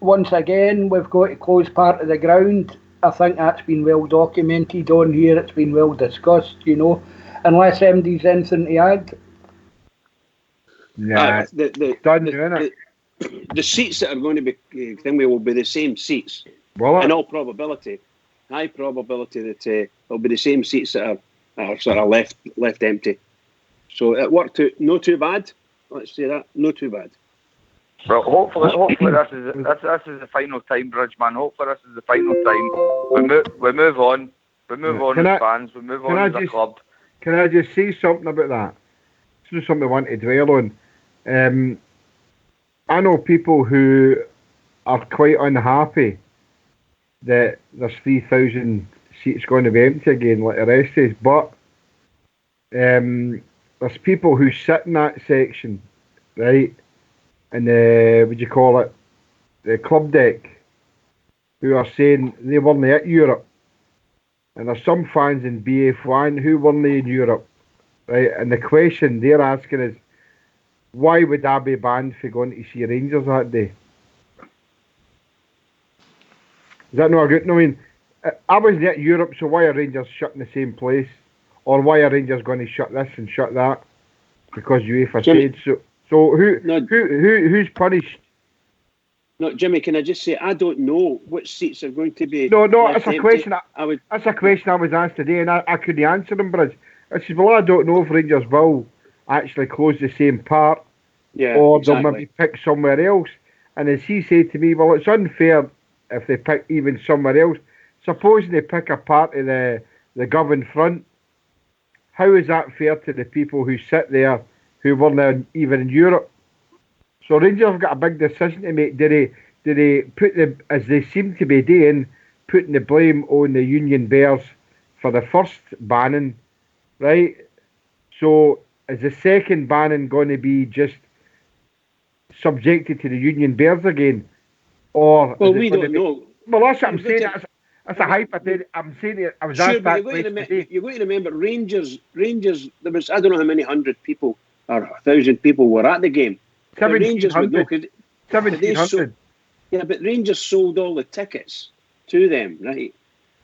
Once again, we've got to close part of the ground. I think that's been well documented on here. It's been well discussed, unless MD's anything to add. Yeah, the seats that are going to be will be the same seats. Well, in all probability, high probability that it'll be the same seats that are sort of left empty. So it worked out not too bad. Let's say that, not too bad. Well, hopefully this is the final time, Bridgeman. Hopefully this is the final time. We move on. We move on as fans. We move on as a club. Can I just say something about that? It's not something I want to dwell on. I know people who are quite unhappy that there's 3,000 seats going to be empty again, like the rest is. But there's people who sit in that section, right? And the club deck, who are saying they weren't at Europe. And there's some fans in BF1 who weren't in Europe, right? And the question they're asking is, why would I be banned for going to see Rangers that day? Is that not a good? No, I mean, I wasn't at Europe, so why are Rangers shutting the same place? Or why are Rangers going to shut this and shut that? Because UEFA said so. So who's punished? No, Jimmy, can I just say, I don't know which seats are going to be. No, that's a question. That's a question I was asked today, and I couldn't answer them, Bridge. I said, well, I don't know if Rangers will actually close the same part, or they'll maybe pick somewhere else. And as he said to me, well, it's unfair if they pick even somewhere else. Supposing they pick a part of the Govan front, how is that fair to the people who sit there who weren't even in Europe? So Rangers have got a big decision to make. Do they put as they seem to be doing, putting the blame on the Union Bears for the first banning, right? So is the second banning going to be just subjected to the Union Bears again? Or we don't know. Well, that's what I'm saying. That's a hypothetical. I'm saying it. I was asked that question today. You're going to remember Rangers. There was, I don't know how many hundred people or 1,000 people were at the game. 1,700. 1,700. Yeah, but Rangers sold all the tickets to them, right?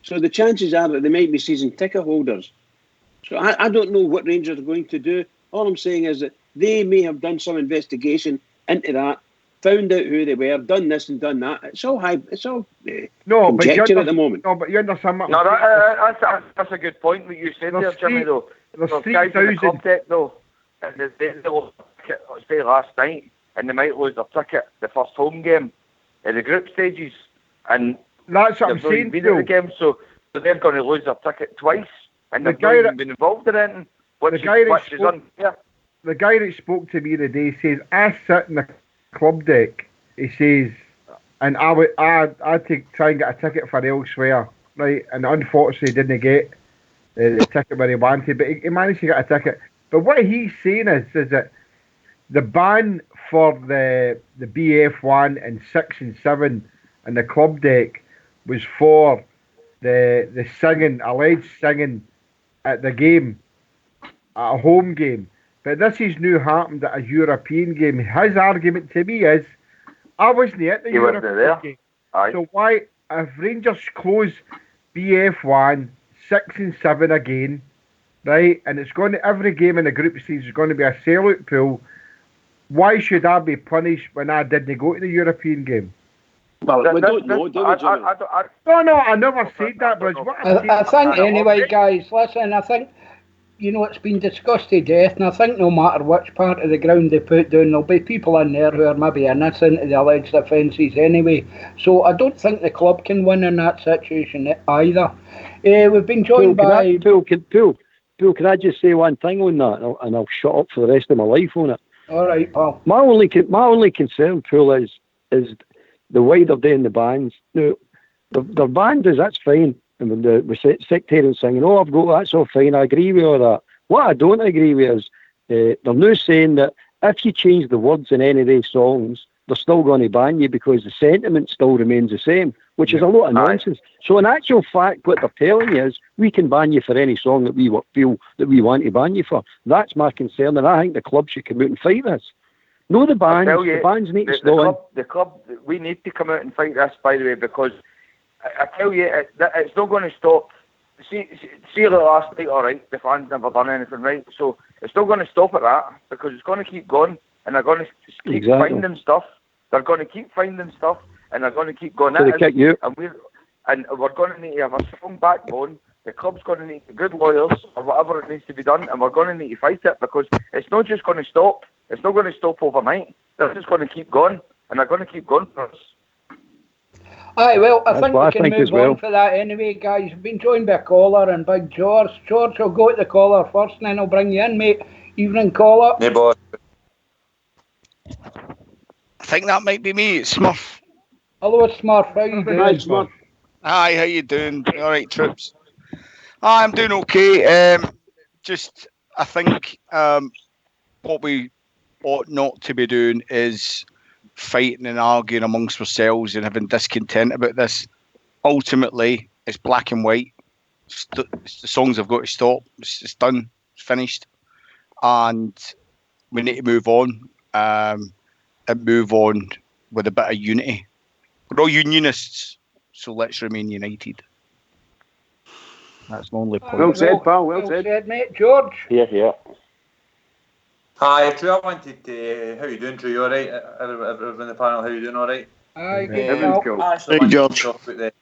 So the chances are that they might be season ticket holders. So I don't know what Rangers are going to do. All I'm saying is that they may have done some investigation into that, found out who they were, done this and done that. It's all conjecture at the moment. No, but you understand what that's a good point what you said there, Jimmy, though. There's guys in the club deck, though, and they lost ticket, say, last night, and they might lose their ticket the first home game in the group stages. And that's what I'm saying. Been at the game, so they're going to lose their ticket twice, and they've not even been involved in anything, which is unfair. The guy that spoke to me today says, I sit in the club deck, he says, and I'd try and get a ticket for elsewhere, right? And unfortunately didn't get the ticket where he wanted, but he managed to get a ticket. But what he's saying is that the ban for the BF1 and 6 and 7 and the club deck was for the singing, alleged singing at the game, at a home game. But this is new happened at a European game. His argument to me is, I wasn't at the European game. Aye. So why, if Rangers close BF1, 6 and 7 again, right? And it's going to, every game in the group stage is going to be a sellout pool. Why should I be punished when I didn't go to the European game? Well, we don't know, do we, Jimmy? No, I never said that, Bridge. I think anyway, guys, listen, I think, it's been discussed to death, and I think no matter which part of the ground they put down, there'll be people in there who are maybe innocent of the alleged offences anyway. So I don't think the club can win in that situation either. We've been joined by... Phil, can I just say one thing on that, and I'll shut up for the rest of my life on it? All right, pal. My only concern, Phil, is the way they're doing the bands. Now, their band is, that's fine. And the sectarian singing, I've got, that's all fine, I agree with all that. What I don't agree with is they're now saying that if you change the words in any of these songs, they're still going to ban you because the sentiment still remains the same, which is a lot of nonsense. So in actual fact, what they're telling you is we can ban you for any song that we feel that we want to ban you for. That's my concern, and I think the club should come out and fight this. No, the bands need to stop. The club, we need to come out and fight this, by the way, because I tell you, it's not going to stop. See, like last night, all right, the fans never done anything right, so it's not going to stop at that, because it's going to keep going, and they're going to keep finding stuff. They're going to keep finding stuff, and they're going to keep going at it. And we're going to need to have a strong backbone. The club's going to need good lawyers, or whatever it needs to be done, and we're going to need to fight it, because it's not just going to stop. It's not going to stop overnight. They're just going to keep going, and they're going to keep going for us. Aye, well, I think we can move on for that anyway, guys. We've been joined by a caller and Big George. George, I'll go to the caller first and then I'll bring you in, mate. Evening, caller. Hey, boy. I think that might be me, it's Smurf. Hello, Smurf. How you doing? Hi, Smurf. Hi, how you doing? All right, Trips? I'm doing okay. I think what we ought not to be doing is fighting and arguing amongst ourselves and having discontent about this. Ultimately, it's black and white. The songs have got to stop. It's done. It's finished. And we need to move on and move on with a bit of unity. We're all unionists, so let's remain united. That's my only point. Well said, pal. Well said, mate. George? Yeah. Hi, Drew. I wanted to... How you doing, Drew? You all right? Everyone in the panel, how you doing? All right? Aye, everyone's cool. Hey, George. Talk about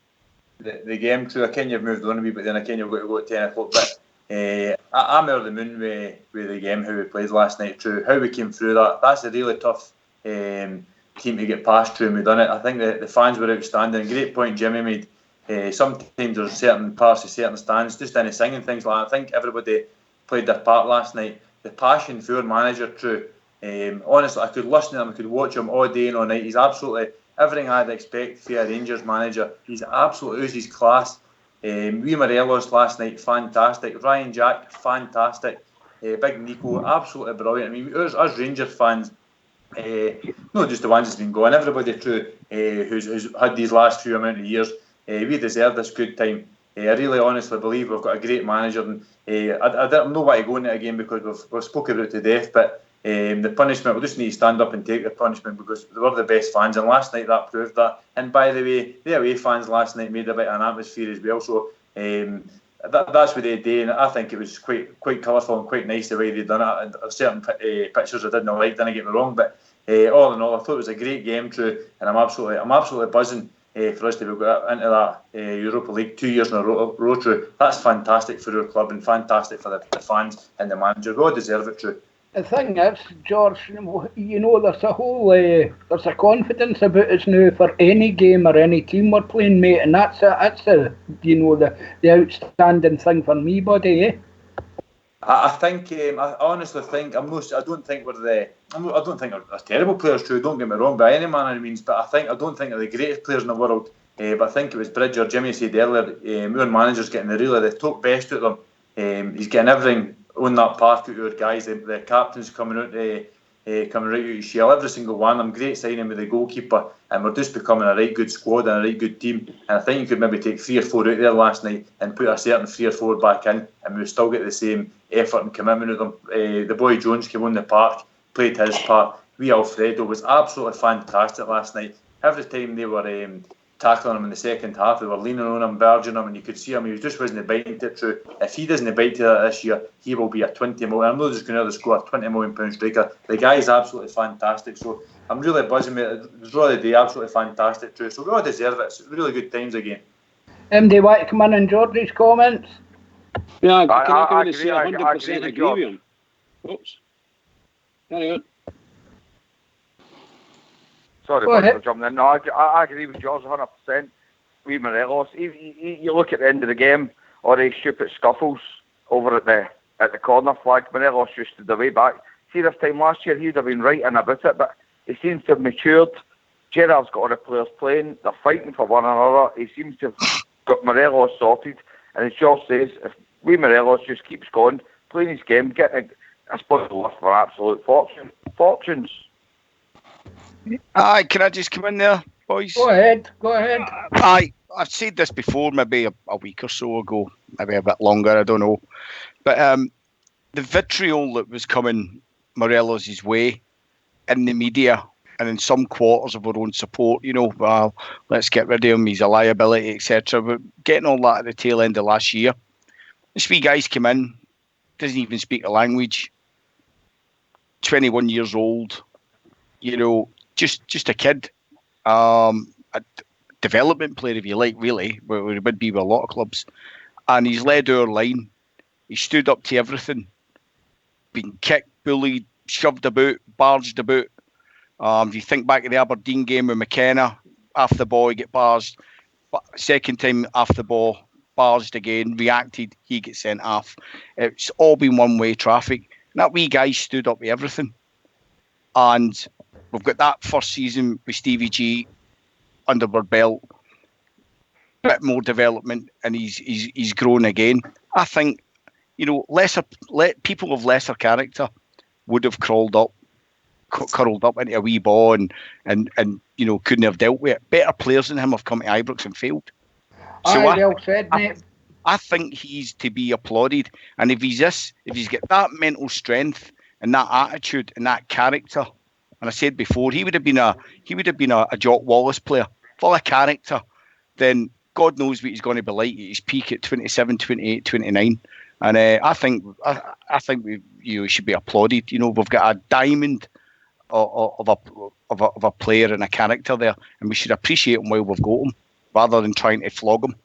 the game, Drew. I ken you've moved on a wee bit, then I ken you've got to go at 10 o'clock. But I'm over the moon with the game, how we played last night, Drew. How we came through that. That's a really tough team to get past, Drew, and we've done it. I think the fans were outstanding. Great point Jimmy made. Sometimes there's certain parts of certain stands, just in the singing, things like that. I think everybody played their part last night. The passion for our manager, True. Honestly, I could listen to him, I could watch him all day and all night. He's absolutely everything I'd expect for a Rangers manager. He's absolutely oozes class. Wee Morelos last night, fantastic. Ryan Jack, fantastic. Big Nico, absolutely brilliant. I mean, us Rangers fans, not just the ones that's been going, everybody True, who's had these last few amount of years, we deserve this good time. I really honestly believe we've got a great manager, and I don't know why to go into it again because we've spoken about it to death, but the punishment, we just need to stand up and take the punishment because they were the best fans, and last night that proved that. And by the way, the away fans last night made a bit of an atmosphere as well, so that's what they did, and I think it was quite colourful and quite nice the way they done it. And certain pictures I didn't like, didn't get me wrong, but all in all, I thought it was a great game, True, and I'm absolutely buzzing for us to have got into that Europa League 2 years in a row, True. That's fantastic for our club and fantastic for the fans and the manager. We all deserve it, True. The thing is, George, there's a whole there's a confidence about us now for any game or any team we're playing, mate, and that's the outstanding thing for me, buddy, eh? I think I honestly think I don't think we're terrible players, True. Don't get me wrong by any manner of means, but I don't think they're the greatest players in the world. But I think it was Bridge or Jimmy said earlier. Our manager's getting the top best out of them. He's getting everything on that park out of our guys. The captain's coming out right out of shell. Every single one of them. Great signing with the goalkeeper, and we're just becoming a right good squad and a right good team. And I think you could maybe take 3 or 4 out there last night and put a certain 3 or 4 back in, and we'll still get the same effort and commitment of them. The boy Jones came on the park, played his part. Alfredo was absolutely fantastic last night. Every time they were tackling him in the second half. They were leaning on him, verging him, and you could see him. He just wasn't biting it through. If he doesn't bite to that this year, he will be a 20 million. I'm not just going to score a £20 million striker. The guy is absolutely fantastic. So I'm really buzzing with it. It's really the absolutely fantastic, True. So we all deserve it. It's really good times again. Do you want to come in and George's comments? Yeah, can I come in and agree, say I 100% agree agree with with him? Oops. Carry on. Sorry Go ahead. for jumping in. No, I agree with George 100%. We Morelos. You look at the end of the game, or these stupid scuffles over at the corner flag. Morelos just stood the way back. See, this time last year he'd have been right in about it, but he seems to have matured. Gerrard's got all the players playing. They're fighting for one another. He seems to have got Morelos sorted. And as George says, if we Morelos just keeps going, playing his game, getting a spot left for absolute fortunes. Aye, can I just come in there, boys? Go ahead. Aye, I've said this before, maybe a week or so ago, maybe a bit longer, I don't know. But the vitriol that was coming Morelos' way in the media and in some quarters of our own support, well, let's get rid of him, he's a liability, etc. But getting all that at the tail end of last year, this wee guy's come in, doesn't even speak the language, 21 years old, just a kid, a development player, if you like, really, where it would be with a lot of clubs. And he's led our line. He stood up to everything, been kicked, bullied, shoved about, barged about. If you think back to the Aberdeen game with McKenna, after the ball, he get barged. Second time after the ball, barged again, reacted, he gets sent off. It's all been one-way traffic. And that wee guy stood up to everything. And we've got that first season with Stevie G under our belt, bit more development, and he's grown again. I think, people of lesser character would have curled up into a wee ball and couldn't have dealt with it. Better players than him have come to Ibrox and failed. So well said, mate. I think he's to be applauded, and if he's got that mental strength and that attitude and that character, and I said before, he would have been a Jock Wallace player, full of character. Then God knows what he's going to be like at his peak at 27, 28, 29. And I think we should be applauded. We've got a diamond of a player and a character there, and we should appreciate him while we've got him, rather than trying to flog him.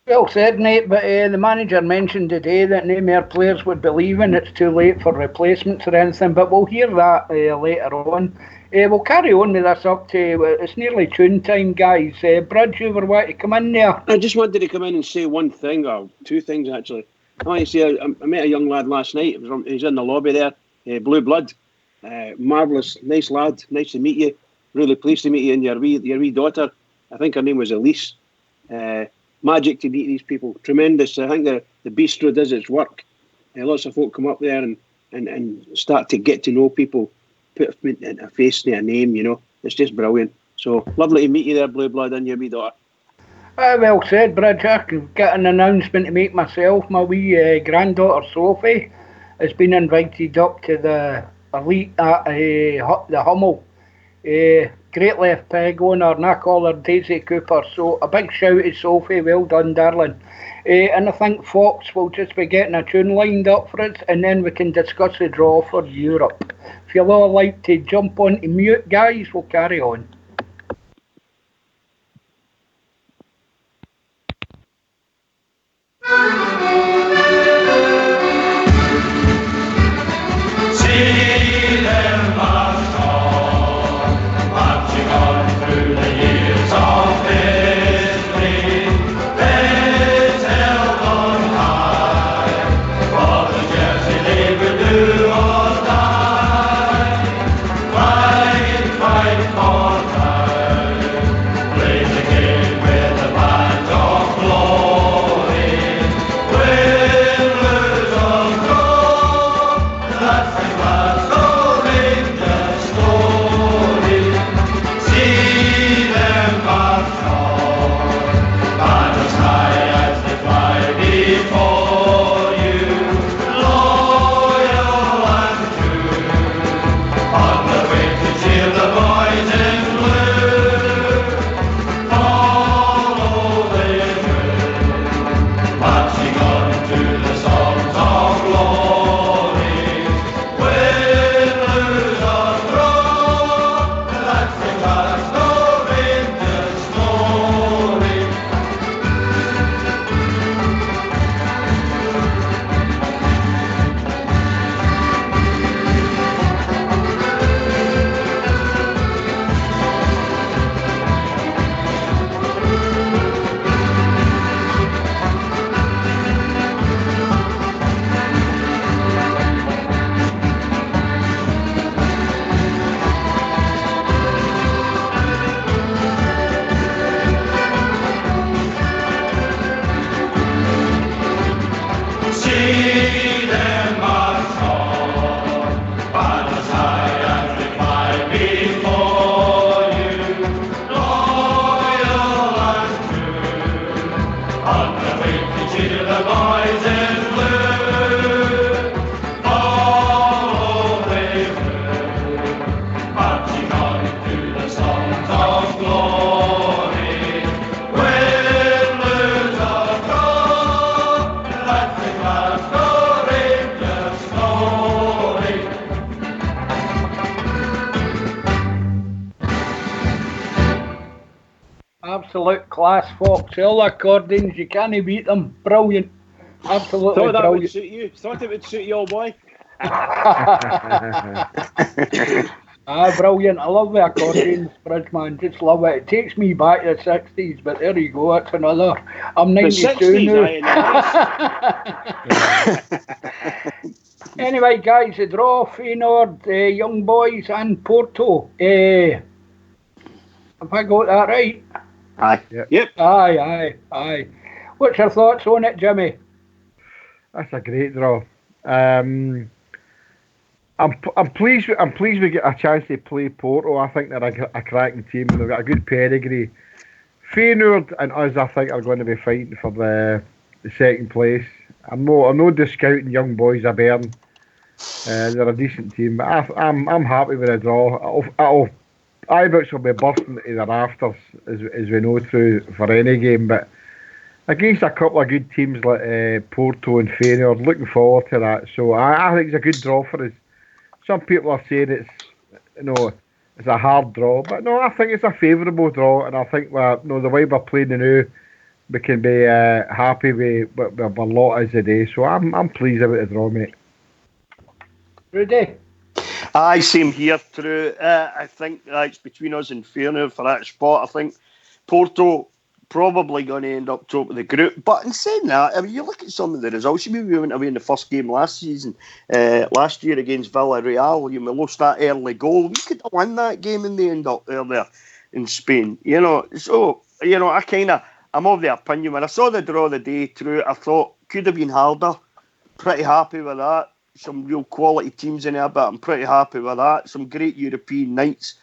Well said, Nate, but the manager mentioned today that no more players would be leaving. It's too late for replacements or anything, but we'll hear that later on. We'll carry on with this up to, it's nearly tune time, guys. Bridge, you were wanting to come in there? I just wanted to come in and say one thing, or two things actually. I want to say I met a young lad last night. He's in the lobby there, Blue Blood. Marvellous, nice lad, nice to meet you. Really pleased to meet you and your wee daughter. I think her name was Elise. Magic to meet these people. Tremendous. I think the bistro does its work. Lots of folk come up there and start to get to know people, put a face to a name, It's just brilliant. So lovely to meet you there, Blue Blood, and your wee daughter. Well said, Bridge. I can get an announcement to make myself. My wee granddaughter Sophie has been invited up to the elite at the Hummel. Great left peg on her, and I call her Daisy Cooper. So a big shout to Sophie, well done, darling. And I think Fox will just be getting a tune lined up for it, and then we can discuss the draw for Europe. If you'll all like to jump on to mute, guys, we'll carry on. See them march on, marching on through the years of history. Heads held on high, for the jersey they will do or die. Fight for time, play the game with the band of glory. absolute class, Fox. All the accordings, you can't beat them. Brilliant. Absolutely Thought that would brilliant. suit you. Thought it would suit you, old boy. Brilliant. I love the accordions, Bridgeman. Just love it. It takes me back to the 60s, but there you go. That's another. I'm 92 60s, now. Anyway, guys, the draw, Feyenoord, Young Boys and Porto. Have I got that right? Aye. Yep. Aye. What's your thoughts on it, Jimmy? That's a great draw. I'm pleased we get a chance to play Porto. I think they're a cracking team and they've got a good pedigree. Feyenoord and us, I think, are going to be fighting for the second place. I'm no discounting Young Boys of Bern. They're a decent team, but I'm happy with the draw. Ibrox will be bursting to the rafters as we know through for any game, but against a couple of good teams like Porto and Feyenoord, looking forward to that. So I think it's a good draw for us. Some people are saying it's a hard draw, but no, I think it's a favourable draw, and I think the way we're playing now, we can be happy with a lot as a day. So I'm pleased about the draw, mate. Rudy? Aye, same here, True. I think it's between us and Feyenoord for that spot. I think Porto probably going to end up top of the group. But in saying that, I mean, you look at some of the results. We went away in the first game last season, last year against Villarreal. We lost that early goal. We could have won that game in the end up there in Spain. So I'm of the opinion. When I saw the draw the day through, I thought could have been harder. Pretty happy with that. Some real quality teams in there, but I'm pretty happy with that. Some great European nights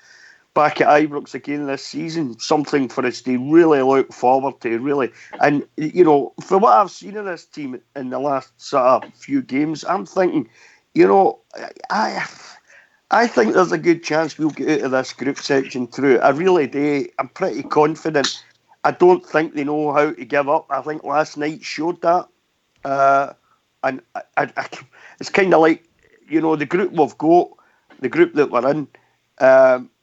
back at Ibrox again this season. Something for us to really look forward to, really. And, for what I've seen of this team in the last sort of few games, I'm thinking, I think there's a good chance we'll get out of this group section through. I really do. I'm pretty confident. I don't think they know how to give up. I think last night showed that. And it's kind of like, the group we've got, the group that we're in,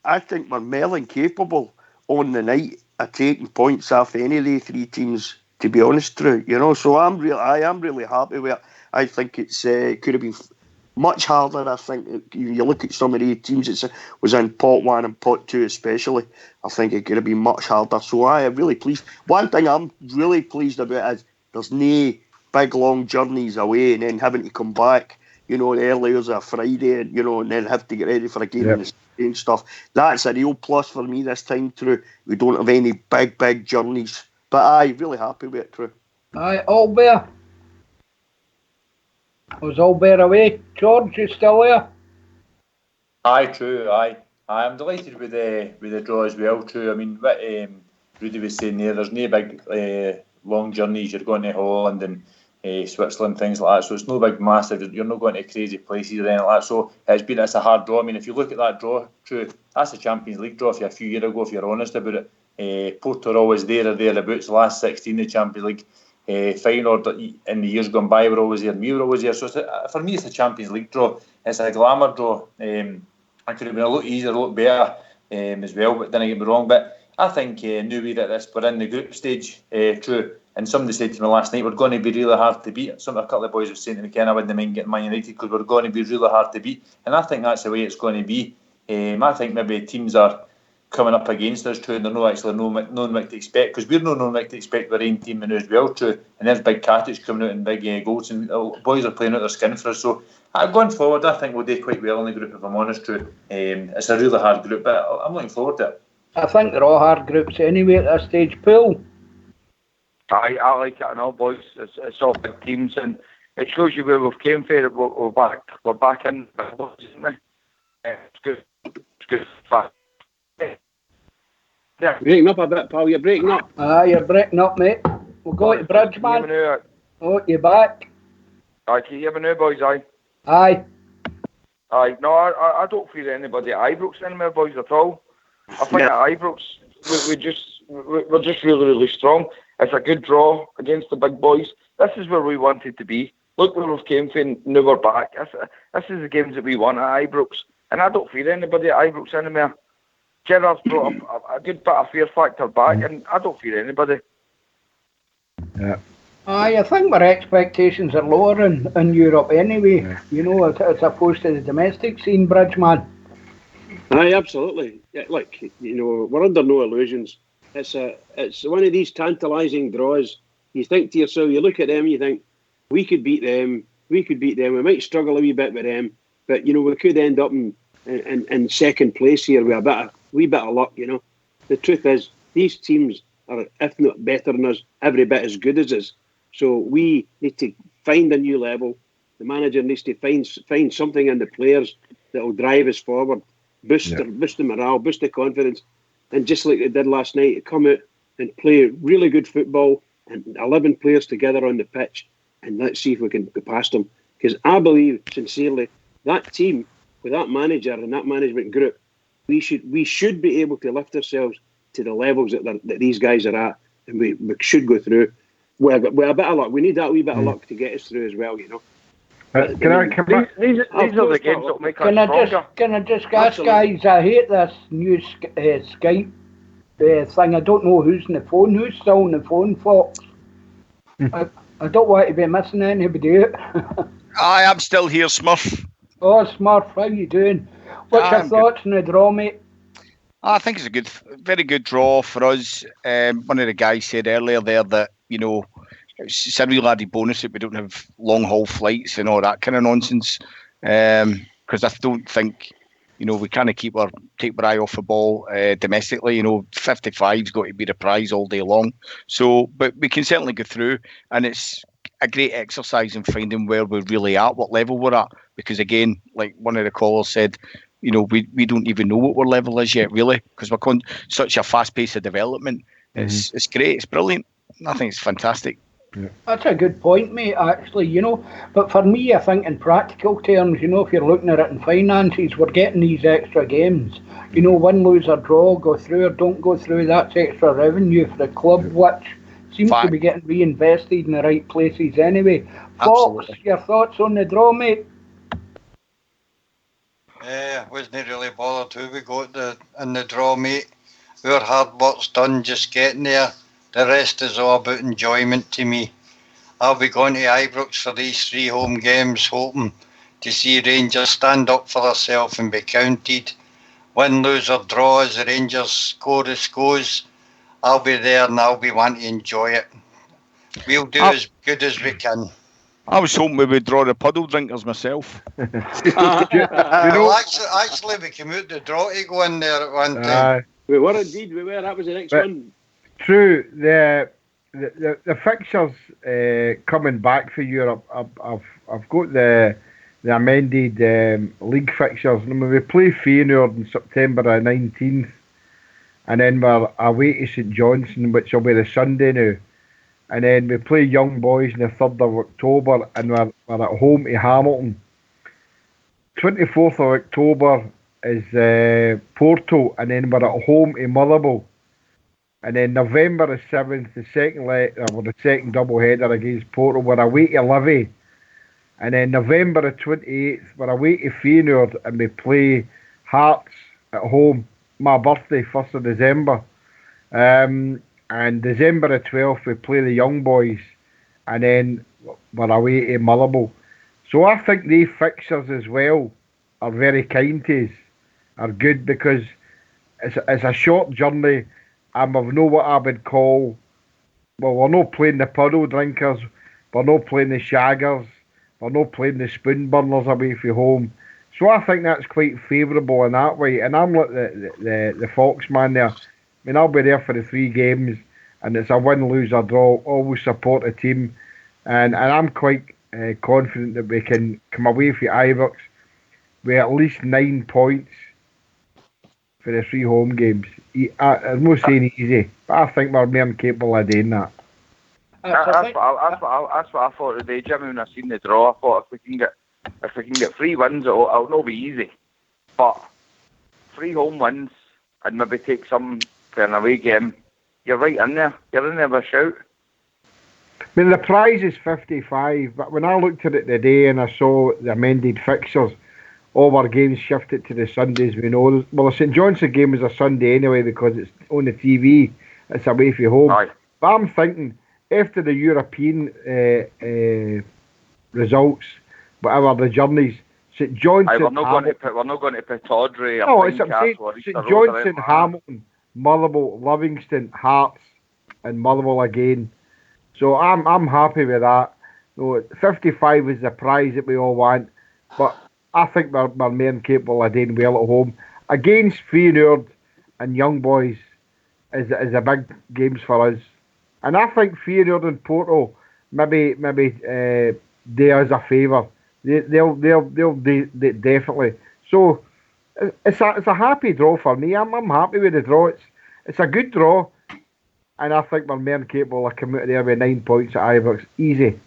I think we're more than capable on the night of taking points off any of the three teams, to be honest, Drew. So I am really happy with it. I think it's could have been much harder. I think you look at some of the teams that was in pot 1 and pot 2 especially, I think it could have been much harder. So I am really pleased. One thing I'm really pleased about is there's no big long journeys away and then having to come back, the early hours of Friday, and then have to get ready for a game in the and stuff. That's a real plus for me this time, True. We don't have any big journeys. But aye, really happy with it, True. Aye, Albert. Was Albert away? George, you still there? Aye, True, aye. I'm delighted with the draw as well, True. I mean, what Rudy was saying there's no big long journeys. You're going to Holland and Switzerland, things like that. So it's no big massive. You're not going to crazy places or anything like that. So it's a hard draw. I mean, if you look at that draw, True, that's a Champions League draw for a few years ago, if you're honest about it. Porto are always there or thereabouts. The last 16 the Champions League. Feyenoord in the years gone by were always there. We were always there. So for me, it's a Champions League draw. It's a glamour draw. It could have been a lot easier, a lot better as well. But don't get me wrong. But I think now we're in the group stage, True. And somebody said to me last night, we're going to be really hard to beat. A couple of boys were saying to me, I wouldn't mind getting Man United because we're going to be really hard to beat. And I think that's the way it's going to be. I think maybe teams are coming up against us, True, and they're not actually knowing what to expect, because we're not knowing what to expect with our own team now as well, True. And there's big Katic coming out in big goals, and boys are playing out their skin for us. So going forward, I think we'll do quite well in the group, if I'm honest, True. It's a really hard group, but I'm looking forward to it. I think they're all hard groups anyway at this stage, Paul. I like it and all, boys. It's all big teams, and it shows you where we've came from. We're back in, isn't we? It's good. It's good. Yeah. Breaking up a bit, pal. You're breaking up. You're breaking up, mate. We'll go to Bridgeman. Oh, you're back. Aye, can you hear me now, boys? Aye. Aye. No, I don't fear anybody at Ibrox anymore, boys, at all. I think at Ibrox, we're just really, really strong. It's a good draw against the big boys. This is where we wanted to be. Look where we've came from, now we're back. This is the games that we won at Ibrox. And I don't fear anybody at Ibrox anymore. Gerrard's brought a good bit of fear factor back, and I don't fear anybody. Yeah. I think our expectations are lower in Europe anyway, as opposed to the domestic scene, Bridgeman. Aye, absolutely. Yeah, look, we're under no illusions. It's one of these tantalising draws. You think to yourself, you look at them, you think, we could beat them. We might struggle a wee bit with them, but we could end up in second place here with a wee bit of luck. The truth is, these teams are, if not better than us, every bit as good as us. So we need to find a new level. The manager needs to find something in the players that will drive us forward, boost the morale, boost the confidence, and just like they did last night, come out and play really good football and 11 players together on the pitch, and let's see if we can go past them. Because I believe sincerely that team with that manager and that management group, we should be able to lift ourselves to the levels that these guys are at, and we should go through. With a bit of luck, we need that wee bit of luck to get us through as well. These are the games that make us stronger. Can I just ask, guys? I hate this new Skype thing. I don't know who's on the phone. Who's still on the phone, Fox? I don't want to be missing anybody out. I am still here, Smurf. Oh, Smurf, how you doing? What's your thoughts on the draw, mate? I think it's a very good draw for us. One of the guys said earlier there that, it's a real added bonus that we don't have long haul flights and all that kind of nonsense. Because I don't think, we kind of take our eye off the ball domestically. 55's got to be the prize all day long. So, but we can certainly go through, and it's a great exercise in finding where we're really at, what level we're at. Because again, like one of the callers said, we don't even know what our level is yet, really, because we're on such a fast pace of development. It's great, it's brilliant. I think it's fantastic. Yeah. That's a good point, mate, actually, But for me, I think in practical terms, if you're looking at it in finances, we're getting these extra games. Win, lose or draw, go through or don't go through, that's extra revenue for the club, which seems to be getting reinvested in the right places anyway. Fox, your thoughts on the draw, mate? Wasn't really bothered who we got in the draw, mate. Our hard work's done just getting there. The rest is all about enjoyment to me. I'll be going to Ibrox for these 3 home games, hoping to see Rangers stand up for themselves and be counted. Win, lose or draw as the Rangers score as goes. I'll be there and I'll be wanting to enjoy it. We'll do as good as we can. I was hoping we would draw the puddle drinkers myself. Actually, we came out the draw to go in there at one time. We were indeed, That was the next one. True. The fixtures coming back for Europe. I've got the amended league fixtures. We play Feyenoord on September 19th, and then we're away to St Johnstone, which will be the Sunday now. And then we play Young Boys on the 3rd of October, and we're at home to Hamilton. 24th of October is Porto, and then we're at home to Motherwell. And then November the 7th, the second double header against Porto, we're away to Livy. And then November the 28th, we're away to Feyenoord, and we play Hearts at home. My birthday, 1st of December. And December the 12th, we play the Young Boys, and then we're away to Motherwell. So I think these fixtures as well are very kind to us, are good, because it's a short journey, and we've no what I would call, we're not playing the puddle drinkers, we're not playing the shaggers, we're not playing the spoon burners away from home. So I think that's quite favourable in that way, and I'm like the Fox man there. I mean, I'll be there for the 3 games, and it's a win, lose or draw. Always support the team, and I'm quite confident that we can come away from Ibrox with at least 9 points for the 3 home games. I'm not saying easy, but I think we're more than capable of doing that. That's what I thought today, Jimmy. When I seen the draw, I thought if we can get 3 wins, it'll not be easy. But 3 home wins and maybe take some for an away game, you're right in there. You're in there with a shout. I mean, the prize is 55, but when I looked at it today and I saw the amended fixtures, all our games shifted to the Sundays. We know. Well, the St Johnstone game was a Sunday anyway because it's on the TV. It's away from home. Aye. But I'm thinking after the European results, whatever the journeys, St Johnstone. We're not going to put Audrey or no, it's what I'm saying. Castle or Easter St Road or Johnstone, anything like that. Hamilton, Motherwell, Livingston, Hearts, and Motherwell again. So I'm happy with that. So 55 is the prize that we all want, but I think we're more than capable of doing well at home against Feyenoord and Young Boys. Is a big games for us, and I think Feyenoord and Porto maybe do us a favour. They'll definitely. So it's a happy draw for me. I'm happy with the draw. It's a good draw, and I think we're more than capable of coming out there with 9 points at Ibrox. Easy.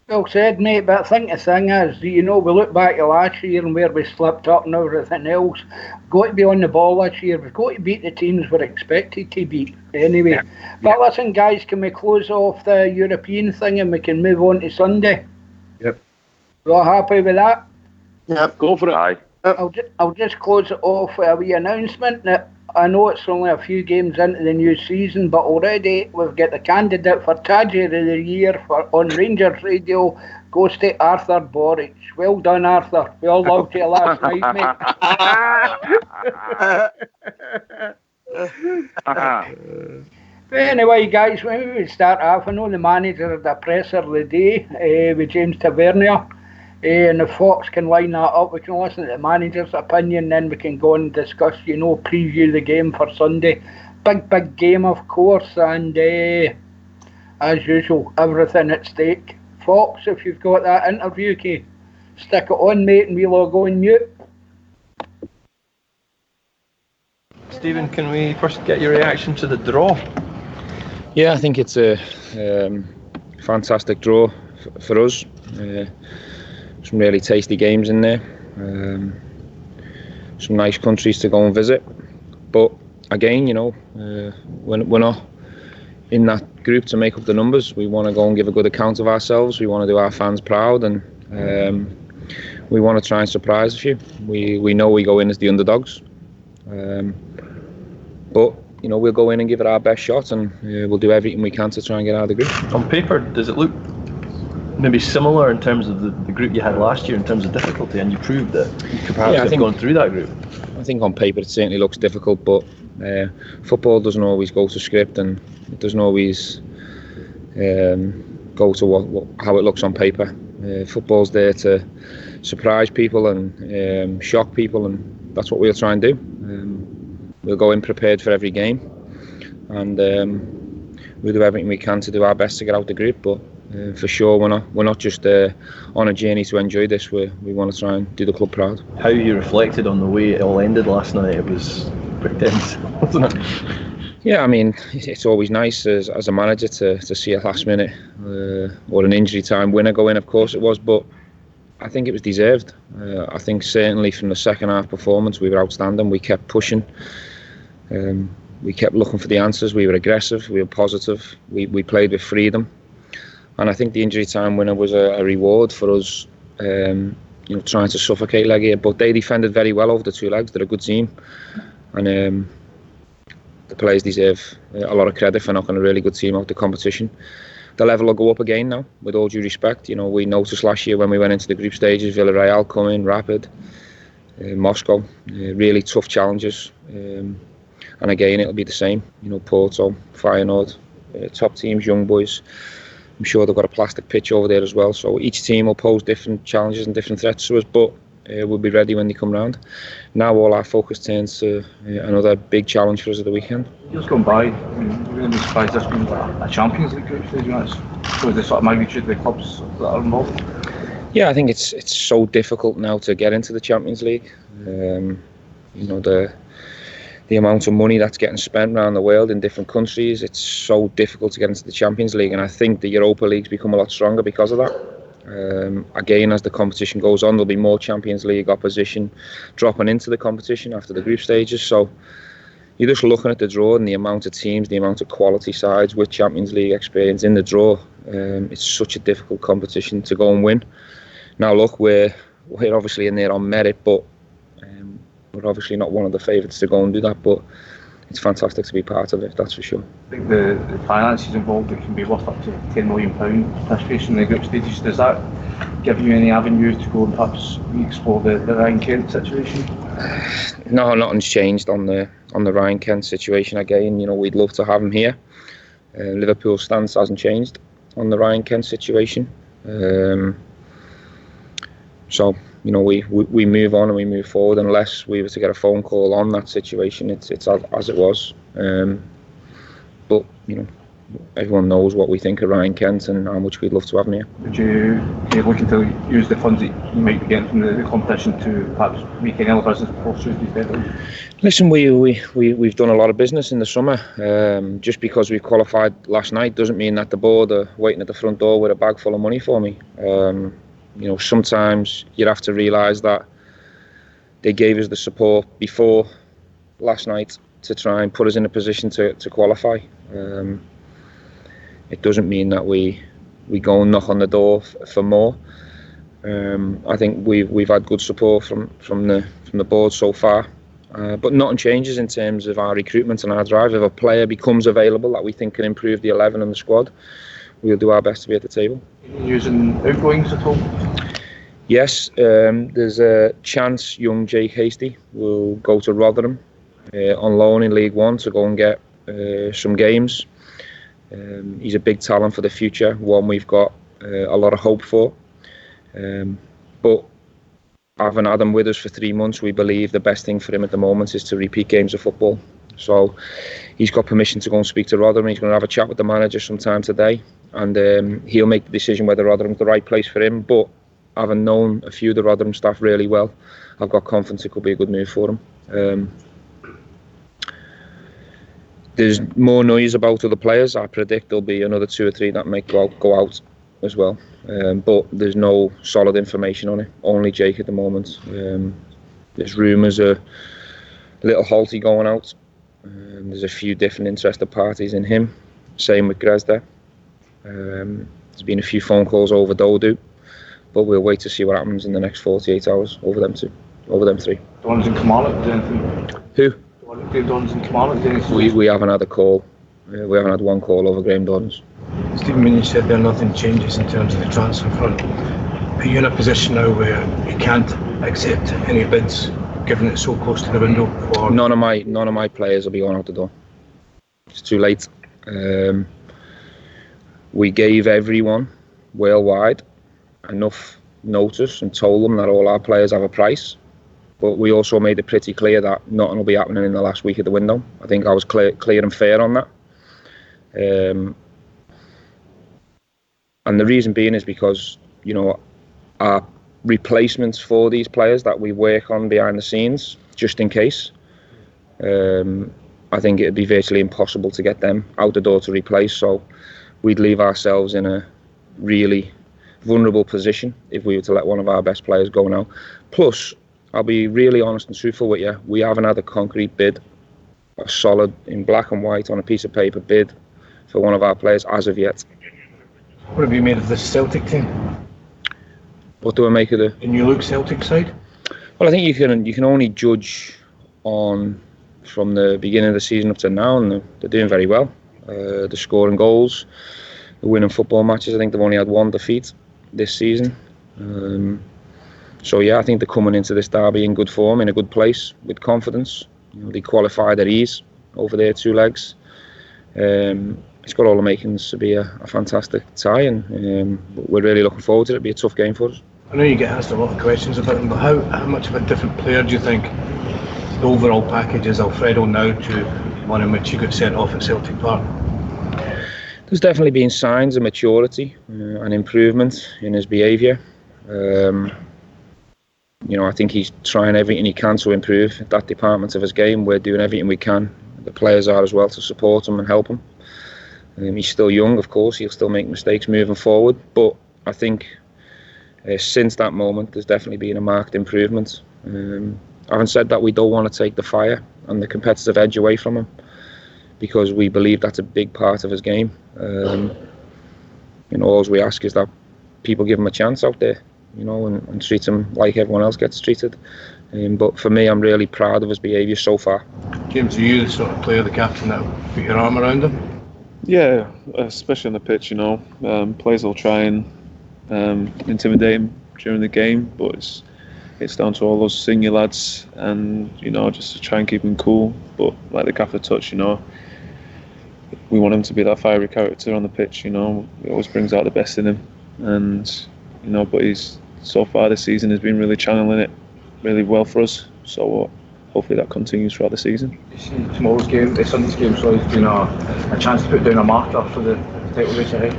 Well said, mate, but I think the thing is, we look back at last year and where we slipped up and everything else. We've got to be on the ball this year. We've got to beat the teams we're expected to beat anyway. Yeah. But listen, guys, can we close off the European thing and we can move on to Sunday? Yep. You all happy with that? Yep, go for it. Aye. I'll just close it off with a wee announcement that I know it's only a few games into the new season, but already we've got the candidate for Tadger of the Year on Rangers Radio goes to Arthur Boric. Well done, Arthur. We all loved you last night, mate. But anyway, guys, when we start off, I know the manager of the presser of the day with James Tavernier. And if Fox can line that up, we can listen to the manager's opinion, then we can go and discuss, preview the game for Sunday. Big game, of course, and as usual, everything at stake. Fox, if you've got that interview, okay, stick it on, mate, and we'll all go on mute. Stephen, can we first get your reaction to the draw? Yeah, I think it's a fantastic draw for us. Some really tasty games in there, some nice countries to go and visit, but again, we're not in that group to make up the numbers. We want to go and give a good account of ourselves. We want to do our fans proud, and we want to try and surprise a few. We know we go in as the underdogs, but we'll go in and give it our best shot, and we'll do everything we can to try and get out of the group. On paper, does it look maybe similar in terms of the group you had last year in terms of difficulty, and you proved that you could perhaps have gone through that group? I think on paper it certainly looks difficult, but football doesn't always go to script, and it doesn't always go to how it looks on paper. Football's there to surprise people and shock people, and that's what we'll try and do. We'll go in prepared for every game, and we'll do everything we can to do our best to get out the group, but for sure, we're not just on a journey to enjoy this. We want to try and do the club proud. How you reflected on the way it all ended last night? It was pretty tense, wasn't it? Yeah, I mean, it's always nice as a manager to see a last minute or an injury time winner go in. Of course it was, but I think it was deserved. I think certainly from the second half performance we were outstanding. We kept pushing. We kept looking for the answers. We were aggressive. We were positive. We played with freedom. And I think the injury time winner was a reward for us, trying to suffocate Legia. But they defended very well over the two legs. They're a good team, and the players deserve a lot of credit for knocking a really good team out the competition. The level will go up again now, with all due respect. We noticed last year when we went into the group stages, Villarreal coming, Rapid, Moscow, really tough challenges. And again, it'll be the same. Porto, Feyenoord, top teams, young boys. I'm sure they've got a plastic pitch over there as well, so each team will pose different challenges and different threats to us, but we'll be ready when they come round. Now all our focus turns to another big challenge for us at the weekend. Years gone by, we're really surprised this being a Champions League group stage. So the sort of magnitude of the clubs that are involved. Yeah, I think it's so difficult now to get into the Champions League. The amount of money that's getting spent around the world in different countries, it's so difficult to get into the Champions League, and I think the Europa League's become a lot stronger because of that. Again, as the competition goes on, there'll be more Champions League opposition dropping into the competition after the group stages, so you're just looking at the draw and the amount of teams, the amount of quality sides with Champions League experience in the draw. It's such a difficult competition to go and win. Now look, we're we're obviously in there on merit, but we're obviously not one of the favourites to go and do that. But it's fantastic to be part of it, that's for sure. I think the finances involved, it can be worth up to £10 million participation in the group stages. Does that give you any avenue to go and perhaps explore the Ryan Kent situation? No, nothing's changed on the Ryan Kent situation. Again, we'd love to have him here. Liverpool's stance hasn't changed on the Ryan Kent situation. So we move on and we move forward unless we were to get a phone call on that situation. It's as it was. But everyone knows what we think of Ryan Kent and how much we'd love to have him here. Would you be looking to use the funds that you might be getting from the competition to perhaps make any other business before Tuesday's deadline? Listen, we've done a lot of business in the summer. Just because we've qualified last night doesn't mean that the board are waiting at the front door with a bag full of money for me. Sometimes you have to realise that they gave us the support before last night to try and put us in a position to qualify. It doesn't mean that we go and knock on the door for more. I think we've had good support from the board so far, but nothing changes in terms of our recruitment and our drive. If a player becomes available that we think can improve the 11 and the squad, we'll do our best to be at the table. Using outgoings at all? Yes, there's a chance young Jake Hasty will go to Rotherham on loan in League One to go and get some games. He's a big talent for the future, one we've got a lot of hope for. But having had him with us for 3 months, we believe the best thing for him at the moment is to repeat games of football. So he's got permission to go and speak to Rotherham. He's going to have a chat with the manager sometime today, and he'll make the decision whether Rotherham's the right place for him. But having known a few of the Rotherham staff really well, I've got confidence it could be a good move for him. There's more noise about other players. I predict there'll be another 2 or 3 that might go out as well. But there's no solid information on it. Only Jake at the moment. There's rumours of a little Halty going out. There's a few different interested parties in him. Same with Grezda. There's been a few phone calls over Dodu, but we'll wait to see what happens in the next 48 hours over them 3. Dons and Kamala, did anything? Who? Dons and Kamala, did anything? We haven't had a call. We haven't had one call over Graham Dons. Stephen, when you said there nothing changes in terms of the transfer front, are you in a position now where you can't accept any bids, given it's so close to the window? Or none of my players will be going out the door. It's too late. We gave everyone worldwide enough notice and told them that all our players have a price, but we also made it pretty clear that nothing will be happening in the last week of the window. I think I was clear and fair on that. And the reason being is because our replacements for these players that we work on behind the scenes, just in case, I think it'd be virtually impossible to get them out the door to replace. So we'd leave ourselves in a really vulnerable position if we were to let one of our best players go now. Plus, I'll be really honest and truthful with you, we haven't had a concrete bid, a solid, in black and white on a piece of paper bid for one of our players as of yet. What have you made of this Celtic team? What do I make of the new look Celtic side? Well, I think you can only judge from the beginning of the season up to now, and they're doing very well. They're scoring goals, they're winning football matches. I think they've only had 1 defeat this season. So yeah, I think they're coming into this derby in good form, in a good place, with confidence. They qualified at ease over their 2 legs. It's got all the makings to be a fantastic tie, and we're really looking forward to it. It'll be a tough game for us. I know you get asked a lot of questions about him, but how much of a different player do you think the overall package is Alfredo now to one in which he got sent off at Celtic Park? There's definitely been signs of maturity and improvement in his behaviour. I think he's trying everything he can to improve that department of his game. We're doing everything we can. The players are as well, to support him and help him. He's still young, of course. He'll still make mistakes moving forward. But I think since that moment, there's definitely been a marked improvement. Having said that, we don't want to take the fire and the competitive edge away from him, because we believe that's a big part of his game. All we ask is that people give him a chance out there. and treat him like everyone else gets treated. But for me, I'm really proud of his behaviour so far. James, are you the sort of player, the captain, that will put your arm around him? Yeah, especially on the pitch, players will try and intimidate him during the game, but it's down to all those senior lads and, just to try and keep him cool. But like the gaffer touched, we want him to be that fiery character on the pitch, He always brings out the best in him. And, but he's, so far this season, has been really channeling it really well for us. So hopefully that continues throughout the season. Tomorrow's game, the Sunday's game, so it's been a chance to put down a marker for the title race ahead.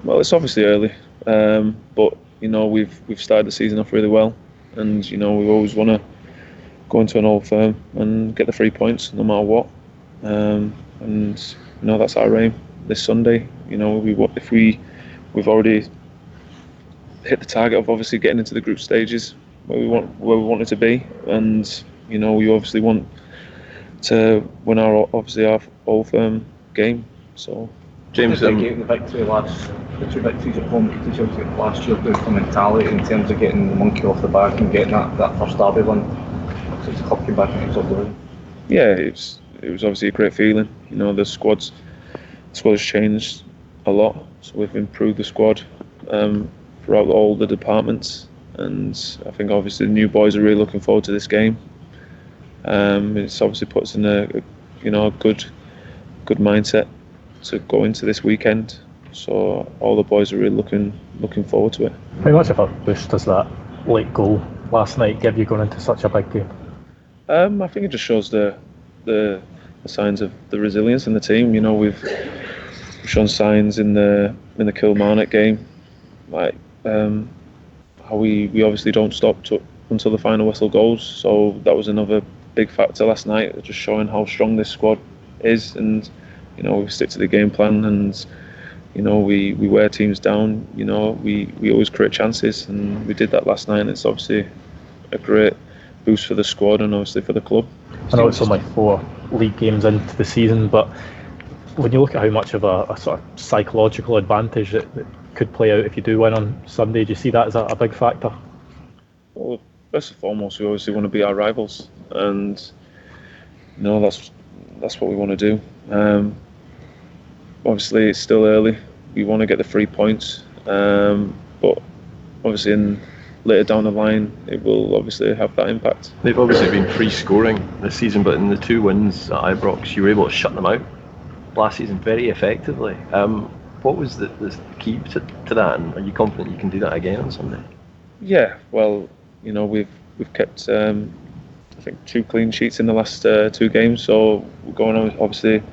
Well, it's obviously early, but we've started the season off really well, and we always want to go into an Old Firm and get the 3 points no matter what, and that's our aim this Sunday. We've already hit the target of obviously getting into the group stages where we want it to be, and we obviously want to win our Old Firm game. So James, the victory the 2 victories at home to Celtic last year, about the mentality in terms of getting the monkey off the back and getting that first derby win since the club came back into top division. Yeah, it was obviously a great feeling. The squad has changed a lot, so we've improved the squad throughout all the departments, and I think obviously the new boys are really looking forward to this game. It's obviously put us in a good mindset to go into this weekend. So all the boys are really looking forward to it. How much of a boost does that late goal last night give you going into such a big game? I think it just shows the signs of the resilience in the team. We've shown signs in the Kilmarnock game, like how we obviously don't stop until the final whistle goes. So that was another big factor last night, just showing how strong this squad is, and we stick to the game plan, and we wear teams down. We always create chances, and we did that last night, and it's obviously a great boost for the squad and obviously for the club. I know it's only 4 league games into the season, but when you look at how much of a sort of psychological advantage that could play out if you do win on Sunday, do you see that as a big factor? Well, first and foremost, we obviously want to beat our rivals, and that's what we want to do. Obviously, it's still early. We want to get the 3 points, but obviously later down the line, it will obviously have that impact. They've obviously been free scoring this season, but in the 2 wins at Ibrox, you were able to shut them out last season very effectively. What was the key to that, and are you confident you can do that again on Sunday? Yeah, well, we've kept I think 2 clean sheets in the last 2 games, so we're going on obviously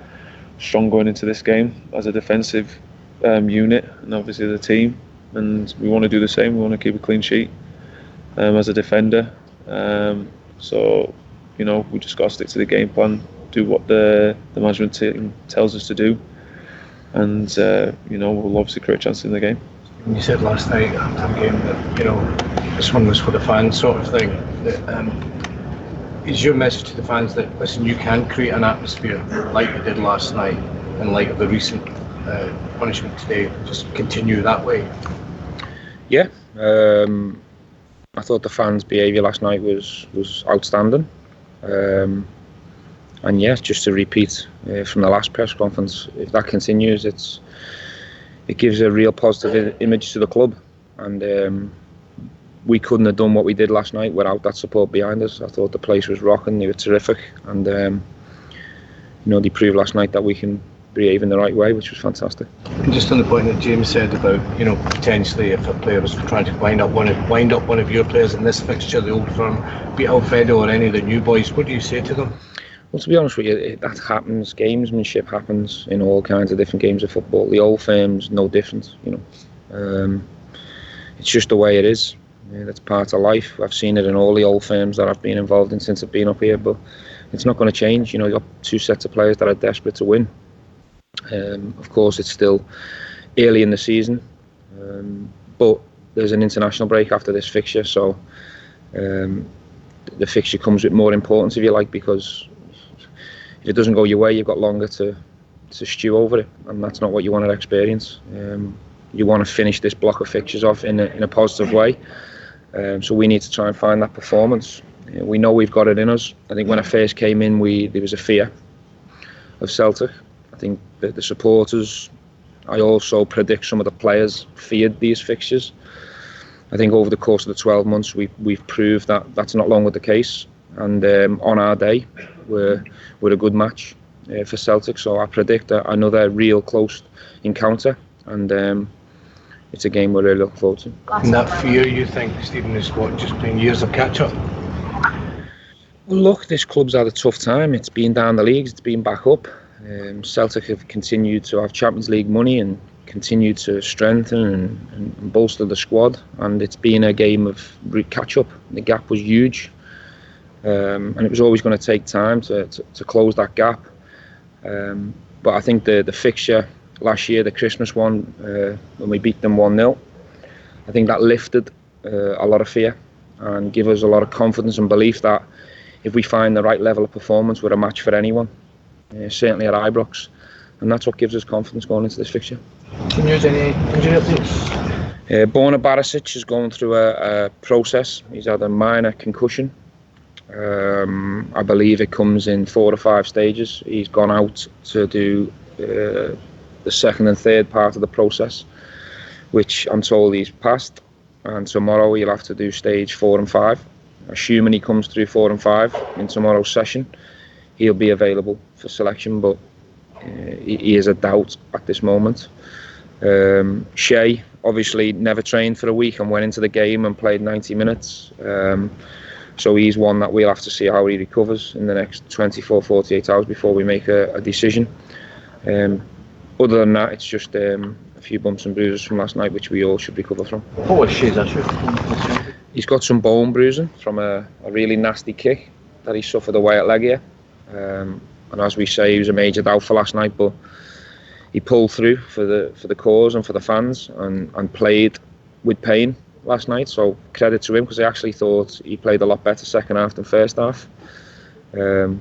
strong going into this game as a defensive unit, and obviously the team, and we want to do the same. We want to keep a clean sheet as a defender. So we just got to stick to the game plan, do what the management team tells us to do, and we'll obviously create chances in the game. You said last night after the game that this one was for the fans, sort of thing. Is your message to the fans that, listen, you can create an atmosphere like you did last night, in light of the recent punishment today, just continue that way? Yeah, I thought the fans' behaviour last night was outstanding. And yeah, just to repeat from the last press conference, if that continues, it gives a real positive image to the club, and we couldn't have done what we did last night without that support behind us. I thought the place was rocking, they were terrific, and they proved last night that we can behave in the right way, which was fantastic. And just on the point that James said about potentially if a player was trying to wind up one of your players in this fixture, the Old Firm, be it Alfredo or any of the new boys, what do you say to them? Well, to be honest with you, that happens. Gamesmanship happens in all kinds of different games of football. The Old Firm's no different, It's just the way it is. That's part of life. I've seen it in all the Old Firms that I've been involved in since I've been up here, but it's not going to change. You've got 2 sets of players that are desperate to win. Of course, it's still early in the season, but there's an international break after this fixture, so the fixture comes with more importance, if you like, because if it doesn't go your way, you've got longer to stew over it, and that's not what you want to experience. you want to finish this block of fixtures off in a positive way. So we need to try and find that performance. We know we've got it in us. I think when I first came in, there was a fear of Celtic. I think that the supporters, I also predict some of the players feared these fixtures. I think over the course of the 12 months, we've proved that that's not longer the case. And on our day, we're a good match for Celtic. So I predict another real close encounter, and it's a game we're really looking forward to. And that fear, you think, Stephen, is what, just playing years of catch-up? Well, look, this club's had a tough time. It's been down the leagues, it's been back up. Celtic have continued to have Champions League money and continue to strengthen and bolster the squad, and it's been a game of catch-up. The gap was huge, and it was always going to take time to close that gap. But I think the fixture last year, the Christmas one, when we beat them 1-0, I think that lifted a lot of fear and gave us a lot of confidence and belief that if we find the right level of performance, we're a match for anyone, certainly at Ibrox, and that's what gives us confidence going into this fixture. Can you use any injury updates? Borna Barisic is going through a process. He's had a minor concussion. I believe it comes in 4 or 5 stages. He's gone out to do the second and third part of the process, which I'm told he's passed, and tomorrow he'll have to do stage 4 and 5. Assuming he comes through 4 and 5 in tomorrow's session, he'll be available for selection, but he is a doubt at this moment. Shea obviously never trained for a week and went into the game and played 90 minutes. So he's one that we'll have to see how he recovers in the next 24, 48 hours before we make a decision. Other than that, it's just a few bumps and bruises from last night, which we all should recover from. What was Shea's issue? He's got some bone bruising from a really nasty kick that he suffered away at Legia. And as we say, he was a major doubt for last night, but he pulled through for the cause and for the fans and played with pain last night. So credit to him, because I actually thought he played a lot better second half than first half. And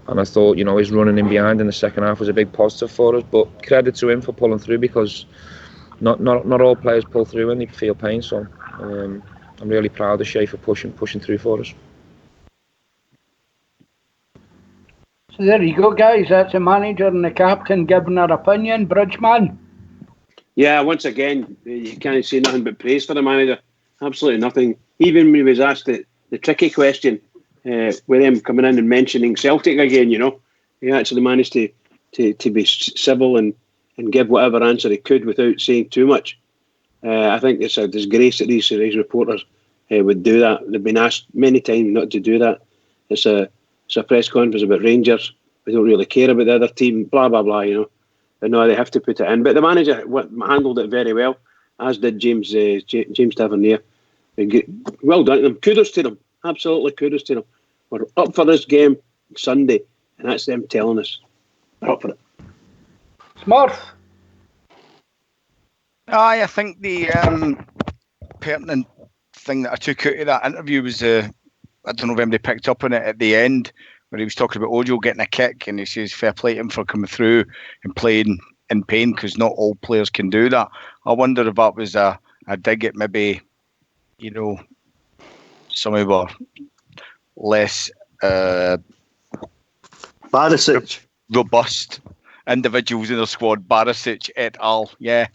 I thought, his running in behind in the second half was a big positive for us. But credit to him for pulling through, because not all players pull through when they feel pain. So I'm really proud of Shea for pushing through for us. So there you go, guys. That's the manager and the captain giving their opinion. Bridgeman. Yeah, once again, you can't say nothing but praise for the manager. Absolutely nothing. Even when he was asked the tricky question, with him coming in and mentioning Celtic again, he actually managed to be civil and give whatever answer he could without saying too much. I think it's a disgrace that these reporters would do that. They've been asked many times not to do that. It's a press conference about Rangers. We don't really care about the other team, blah, blah, blah, But no, they have to put it in. But the manager handled it very well, as did James Tavernier. Well done to them. Kudos to them. Absolutely kudos to them. We're up for this game Sunday, and that's them telling us. We're up for it. Smurf. I think the pertinent thing that I took out of that interview was I don't know if anybody picked up on it at the end, where he was talking about Ojo getting a kick, and he says fair play to him for coming through and playing in pain, because not all players can do that. I wonder if that was a dig at maybe, some of our less Barisic, robust individuals in their squad, Barisic et al. Yeah.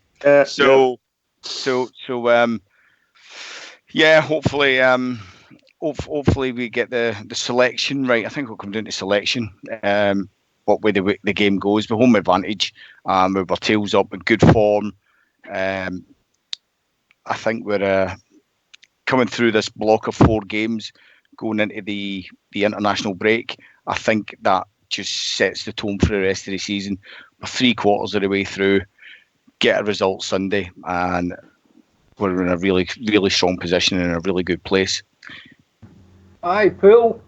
Hopefully we get the selection right. I think we'll come down to selection. What way the game goes, but home advantage. With our tails up in good form. I think we're coming through this block of 4 games, going into the international break. I think that just sets the tone for the rest of the season. We're 3/4 of the way through. Get a result Sunday, and we're in a really, really strong position and in a really good place. Aye, Phil.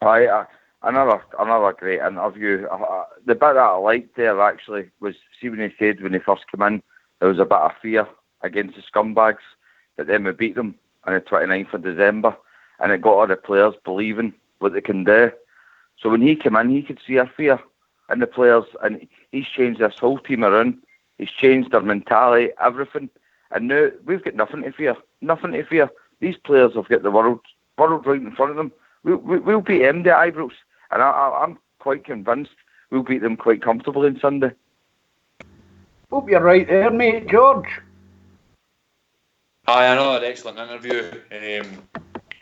Aye, another great interview. The bit that I liked there actually was, see when he said when he first came in, there was a bit of fear against the scumbags, but then we beat them on the 29th of December, and it got all the players believing what they can do. So when he came in, he could see a fear in the players, and he's changed this whole team around. He's changed their mentality, everything. And now we've got nothing to fear. Nothing to fear. These players have got the world right in front of them. We'll beat them, the Ibrox. And I'm quite convinced we'll beat them quite comfortably on Sunday. Hope you're right there, mate, George. Aye, another excellent interview.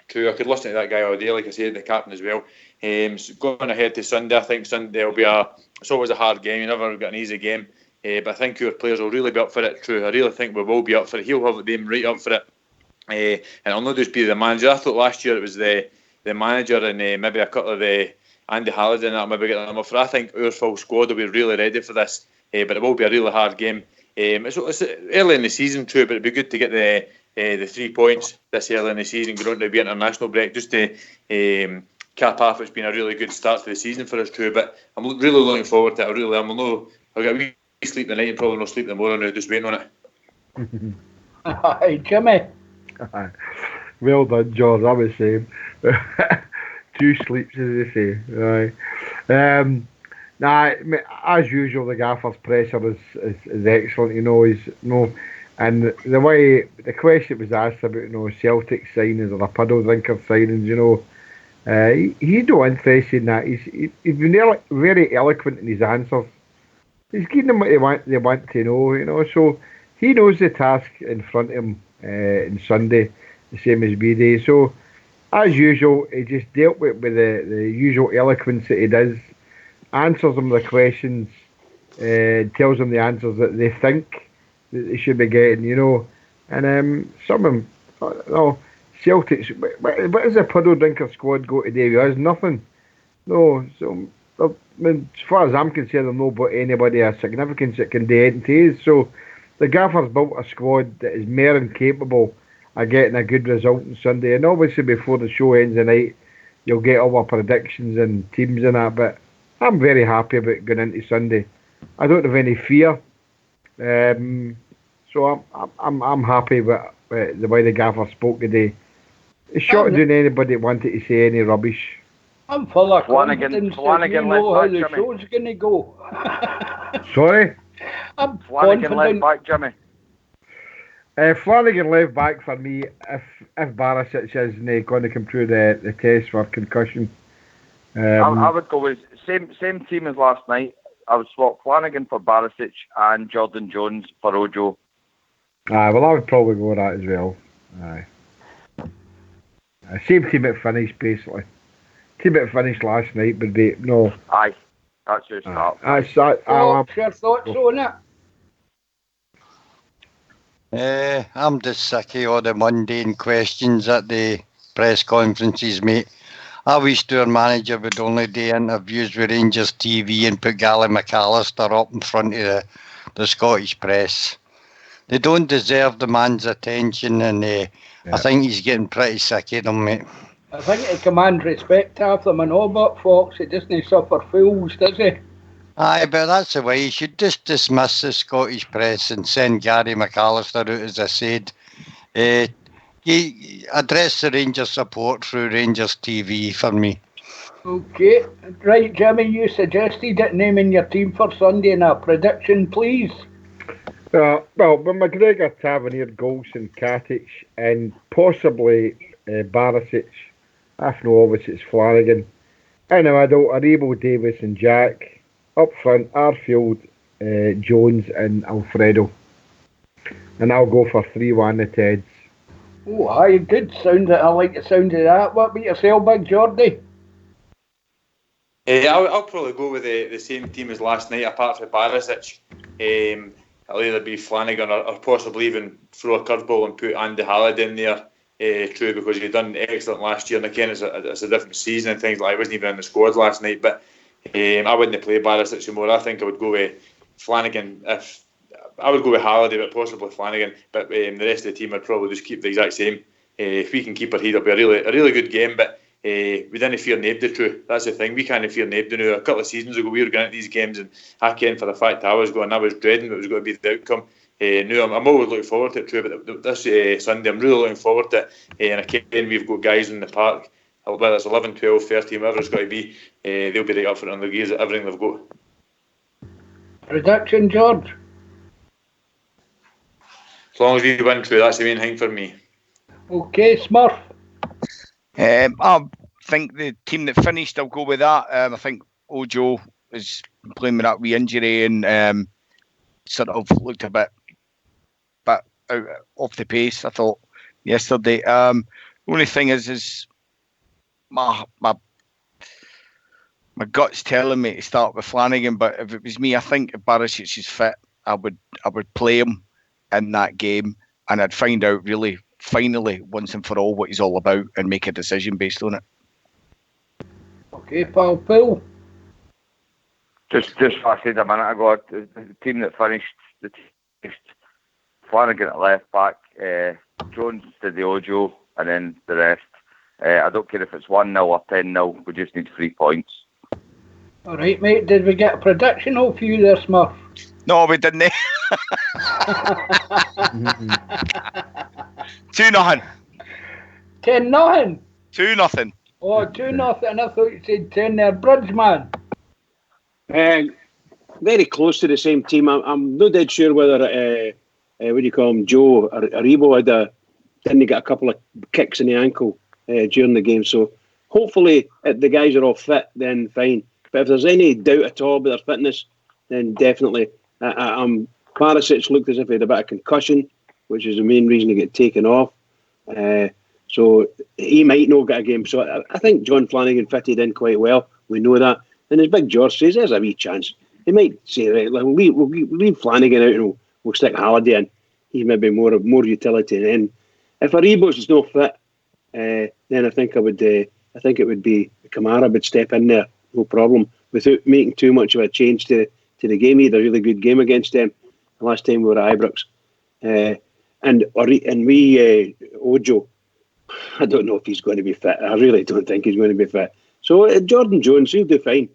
True, I could listen to that guy all day, like I said, the captain as well. So going ahead to Sunday, I think Sunday will be it's always a hard game. You never got an easy game. But I think our players will really be up for it. True, I really think we will be up for it. He'll have them right up for it. And it'll not just be the manager. I thought last year it was the manager and maybe a couple of Andy Halliday and that maybe get them up for it. I think our full squad will be really ready for this. But it will be a really hard game. It's early in the season, true, but it'd be good to get the 3 points this early in the season, going to be international break, just to cap off. It's been a really good start to the season for us, true. But I'm really looking forward to it. I really am. I'll get a wee sleep tonight and probably no sleep tomorrow now, just waiting on it. Hi, Jimmy. Well done, George. I'm the same. 2 sleeps, as they say. Right. As usual, the gaffer's pressure is excellent. And the way the question was asked about Celtic signings or the puddle drinker signings, he's no interested in that. He's been very eloquent in his answers. He's giving them what they want to know, So he knows the task in front of him on Sunday, the same as we do. So as usual, he just dealt with the usual eloquence that he does. Answers them the questions, tells them the answers that they think that they should be getting, And some of them, Celtic's, what does the puddle drinker squad go to do? There's nothing. No, so as far as I'm concerned, there's not anybody of significance that can do anything to us. So the gaffer's built a squad that is more than capable of getting a good result on Sunday. And obviously before the show ends tonight, you'll get all our predictions and teams and that, but I'm very happy about going into Sunday. I don't have any fear, so I'm happy with the way the gaffer spoke today. It's short of doing anybody that wanted to say any rubbish. I'm full of confidence. Flanagan You know how the Jimmy. show's going to go. Sorry? I'm Flanagan confident. left back, Jimmy. Flanagan left back for me if Barisic isn't going to come through the test for concussion. I would go with same team as last night. I would swap Flanagan for Barisic and Jordan Jones for Ojo. Well, I would probably go with that as well. Aye. Same team at finish, basically. Team at finish last night would be no. Aye, that's your start. Your thoughts on it? I'm just sick of all the mundane questions at the press conferences, mate. I wish our manager would only do interviews with Rangers TV and put Gally McAllister up in front of the Scottish press. They don't deserve the man's attention, and I think he's getting pretty sick of them, mate. I think he commands respect after them and all, but Fox, he doesn't suffer fools, does he? Aye, but that's the way. He should just dismiss the Scottish press and send Gary McAllister out, as I said. He address the Rangers support through Rangers TV for me. Okay. Right, Jimmy, you suggested it, naming your team for Sunday in a prediction, please. Well, with McGregor, Tavernier, Golson, Katic, and possibly Barisic. If not, obviously it's Flanagan. In the middle, Aribo, Davis and Jack. Up front, Arfield, Jones and Alfredo. And I'll go for 3-1 the Teds. Oh, aye, good sound. I like the sound of that. What about yourself, Big Geordie? I'll probably go with the same team as last night, apart from Barisic. It'll either be Flanagan or possibly even throw a curveball and put Andy Halliday in there. True, because he done excellent last year, and again it's a different season and things like that. I wasn't even in the squad last night, but I wouldn't play Barisic anymore. I think I would go with Flanagan. I would go with Halliday, but possibly Flanagan. But the rest of the team I'd probably just keep the exact same. If we can keep our head, it'll be a really good game. But we didn't fear Nabda, true. That's the thing. We can't fear Nabda now. A couple of seasons ago, we were going at these games, and I came for the fact I was dreading what was going to be the outcome. No, I'm always looking forward to it, true. But this Sunday, I'm really looking forward to it. And again, we've got guys in the park. Whether it's 11, 12, 13, whatever it's got to be, they'll be right up for it, and they'll give us everything they've got. Prediction, George? As long as we win through, that's the main thing for me. Okay, Smurf. I think the team that finished, I'll go with that. I think Ojo is playing with that wee injury and sort of looked a bit out, off the pace, I thought, yesterday. The only thing is my gut's telling me to start with Flanagan, but if it was me, I think if Barisic is fit, I would play him in that game, and I'd find out really finally once and for all what he's all about and make a decision based on it. Okay, pal, Phil. Just what I said a minute ago, the team that finished, Flanagan at left back, Jones to the Ojo, and then the rest. I don't care if it's 1-0 or 10-0, we just need 3 points. All right, mate, did we get a prediction off you there, Smurf? No, we didn't. 2-0. 10-0? 2-0. Oh, 2-0. I thought you said 10 there. Bridgeman. Very close to the same team. I'm not dead sure whether, what do you call him, Joe or Aribo didn't get a couple of kicks in the ankle during the game. So hopefully, if the guys are all fit, then fine. But if there's any doubt at all about their fitness, then definitely. Barisic looked as if he had a bit of concussion, which is the main reason to get taken off. So he might not get a game. So I think John Flanagan fitted in quite well. We know that. And as Big George says, there's a wee chance. He might say, right, we'll leave Flanagan out and we'll stick Halliday in. He's maybe more utility. And then if Aribo's is not fit, then I think it would be Kamara would step in there, no problem, without making too much of a change to the game. He had a really good game against them the last time we were at Ibrox. And Ojo, I don't know if he's going to be fit. I really don't think he's going to be fit. So Jordan Jones, he'll do fine.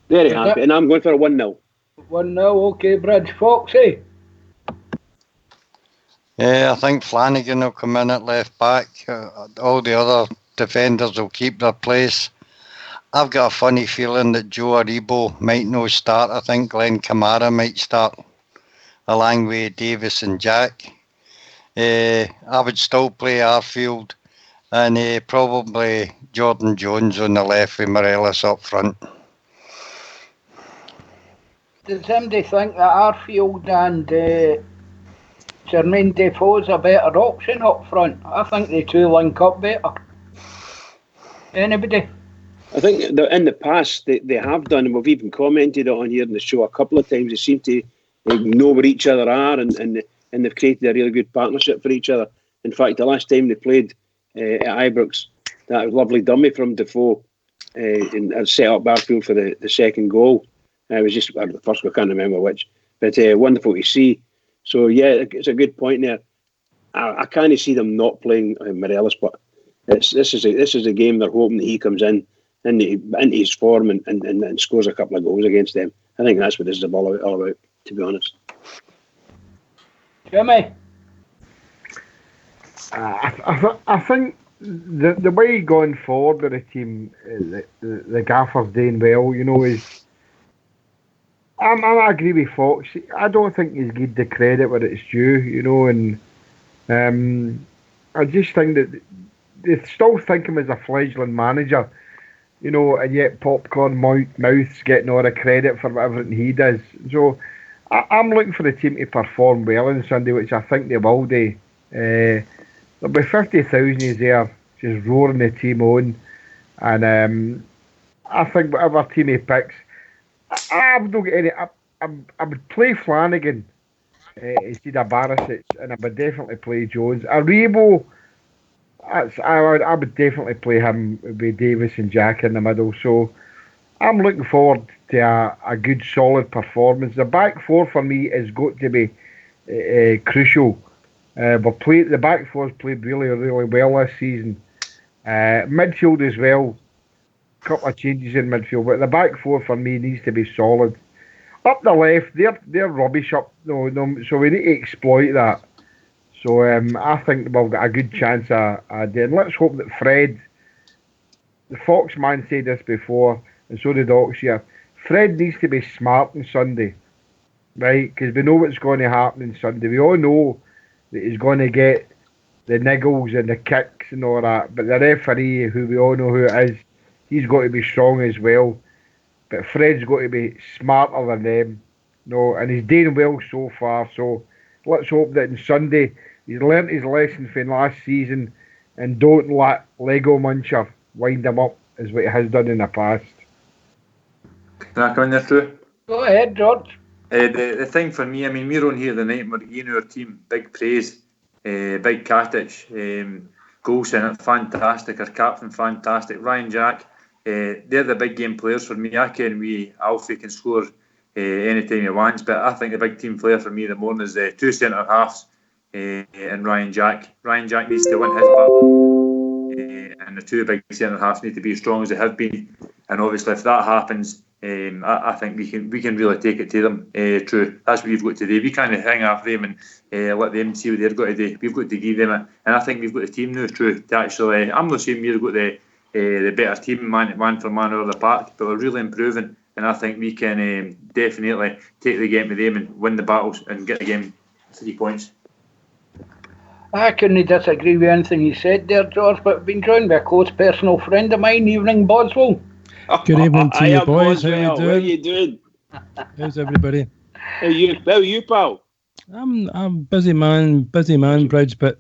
Very happy. And I'm going for a 1-0. 1-0, okay, Bridge. Foxy. Yeah, I think Flanagan will come in at left back. All the other defenders will keep their place. I've got a funny feeling that Joe Aribo might not start. I think Glenn Kamara might start along with Davis and Jack. I would still play Arfield and probably Jordan Jones on the left with Morelos up front. Does somebody think that Arfield and Jermaine Defoe's a better option up front? I think they two link up better. Anybody? I think in the past they have done, and we've even commented on here in the show a couple of times. They seem to know where each other are, and they've created a really good partnership for each other. In fact, the last time they played at Ibrox, that lovely dummy from Defoe and set up Barfield for the second goal. It was just the first goal, I can't remember which, but wonderful to see. So yeah, it's a good point there. I can't see them not playing Morelos, but this is a game they're hoping that he comes in into his form and scores a couple of goals against them. I think that's what this is all about, to be honest. Jimmy? I think the way going forward with the team, the gaffer's doing well, is I agree with Fox. I don't think he's given the credit where it's due, and I just think that they still think him as a fledgling manager, and yet Popcorn Mouth's getting all the credit for everything he does. So I'm looking for the team to perform well on Sunday, which I think they will do. There'll be 50,000 is there, just roaring the team on, and I think whatever team he picks, I don't get any. I would play Flanagan instead of Barisic, and I would definitely play Jones. Aribo, I would definitely play him with Davis and Jack in the middle. So I'm looking forward to a good, solid performance. The back four for me has got to be crucial. The back four's played really, really well this season. Midfield as well. Couple of changes in midfield, but the back four for me needs to be solid. Up the left, they're rubbish up, no, so we need to exploit that. So I think we've got a good chance of doing. Let's hope that Fred, the Fox man said this before, and so did Ox here. Fred needs to be smart on Sunday. right? Because we know what's going to happen on Sunday. We all know that he's going to get the niggles and the kicks and all that. But the referee, who we all know who it is, he's got to be strong as well. But Fred's got to be smarter than them. No, and he's doing well so far. So let's hope that on Sunday he's learnt his lesson from last season and don't let Lego Muncher wind him up as what he has done in the past. Can I come in there too? Go ahead, George. The thing for me, I mean, we're on here the night, we're in our team, big praise. Big Katic, goal centre, fantastic. Our captain, fantastic. Ryan Jack, they're the big game players for me. I can Alfie can score anytime he wants, but I think the big team player for me the morning is the two centre halves and Ryan Jack. Ryan Jack needs to win his battle, and the two big centre halves need to be as strong as they have been. And obviously, if that happens, I think we can really take it to them. True, that's what we've got to do. We can't hang off them and let them see what they've got to do. We've got to give them it, and I think we've got the team now. True, to actually, I'm not saying we've got the better team man for man out of the park, but we're really improving, and I think we can definitely take the game to them and win the battles and get the game 3 points. I couldn't disagree with anything you said there, George, but I've been joined by a close personal friend of mine, Evening Boswell. Good evening to you, boys. How you doing? How's everybody? How you, pal? I'm busy man, Bridge, but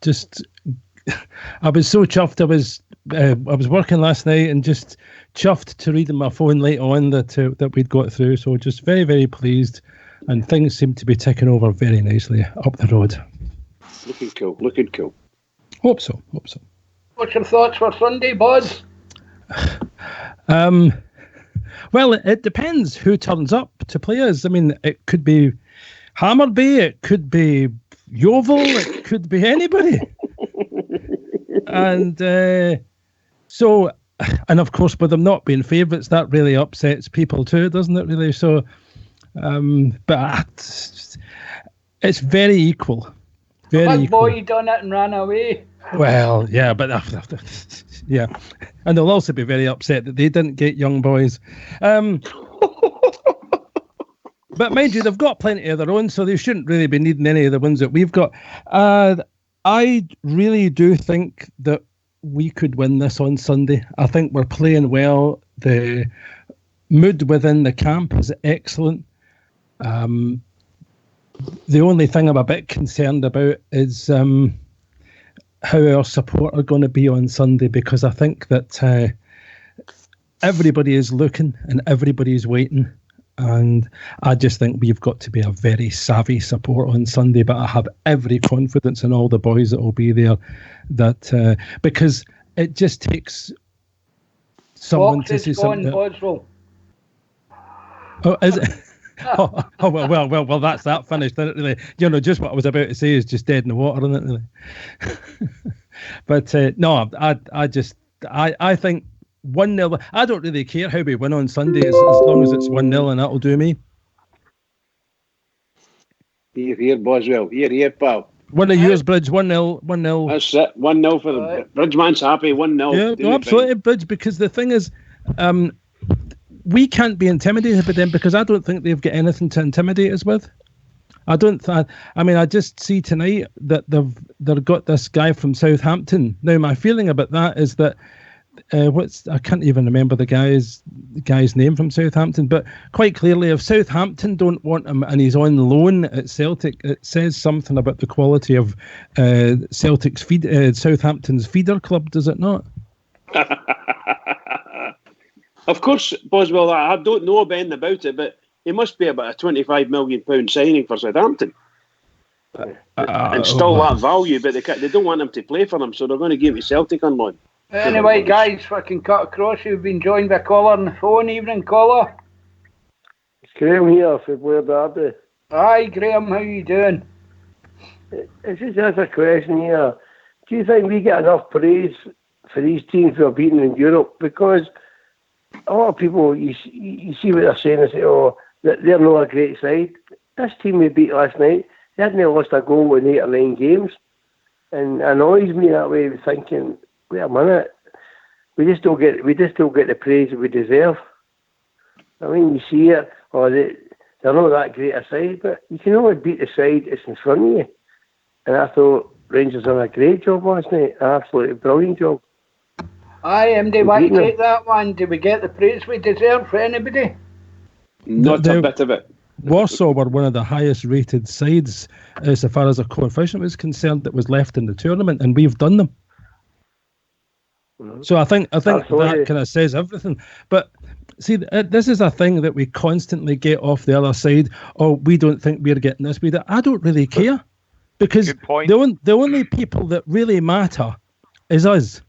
just I was so chuffed. I was working last night and just chuffed to read on my phone late on that we'd got through. So just very, very pleased, and things seem to be ticking over very nicely up the road. Looking cool. Hope so. What's your thoughts for Sunday, Bud? Well, it depends who turns up to play us. I mean, it could be Hammerby, it could be Yeovil, it could be anybody. And of course, with them not being favourites, that really upsets people too, doesn't it? Really. So, but it's very equal. Very big boy done it and ran away. Well, yeah, but yeah, and they'll also be very upset that they didn't get young boys. But mind you, they've got plenty of their own, so they shouldn't really be needing any of the ones that we've got. I really do think that we could win this on Sunday. I think we're playing well. The mood within the camp is excellent. The only thing I'm a bit concerned about is how our support are going to be on Sunday, because I think that everybody is looking and everybody is waiting. And I just think we've got to be a very savvy support on Sunday. But I have every confidence in all the boys that will be there, that because it just takes someone to say something. Boswell. Oh, is it? well, that's that finished, isn't it, really? You know, just what I was about to say is just dead in the water, isn't it, really? But no, I think 1-0. I don't really care how we win on Sunday as long as it's 1-0, and that'll do me. Here, Boswell. Here, pal. One of yours, Bridge. 1-0. That's it. 1-0 for the Bridgeman's happy. 1-0. Yeah, no, absolutely, Bridge. Because the thing is, we can't be intimidated by them, because I don't think they've got anything to intimidate us with. I just see tonight that they've got this guy from Southampton. Now, my feeling about that is that I can't even remember the guy's name from Southampton, but quite clearly, if Southampton don't want him and he's on loan at Celtic, it says something about the quality of Southampton's feeder club, does it not? Of course, Boswell, I don't know anything about it, but it must be about a £25 million signing for Southampton. And still that value, but they don't want him to play for them, so they're going to give him Celtic on loan. Anyway, guys, if I can cut across, you've been joined by a caller on the phone. Evening, caller. It's Graham here for Blair Derby. Hi, Graham, how you doing? It's just a question here. Do you think we get enough praise for these teams who are beaten in Europe? Because a lot of people, you see what they're saying, and say, oh, they're not a great side. This team we beat last night, they hadn't lost a goal in 8 or 9 games. And it annoys me that way, thinking, wait a minute, we just don't get the praise that we deserve. I mean, you see it, or they're not that great a side, but you can only beat the side that's in front of you. And I thought Rangers done a great job last night, an absolutely brilliant job. Aye, do we take that one? Do we get the praise we deserve for anybody? Not a bit of it. Warsaw were one of the highest rated sides as far as a coefficient was concerned that was left in the tournament, and we've done them. So I think that kind of says everything. But see, this is a thing that we constantly get off the other side. Oh, we don't think we're getting this. I don't really care, because the only people that really matter is us.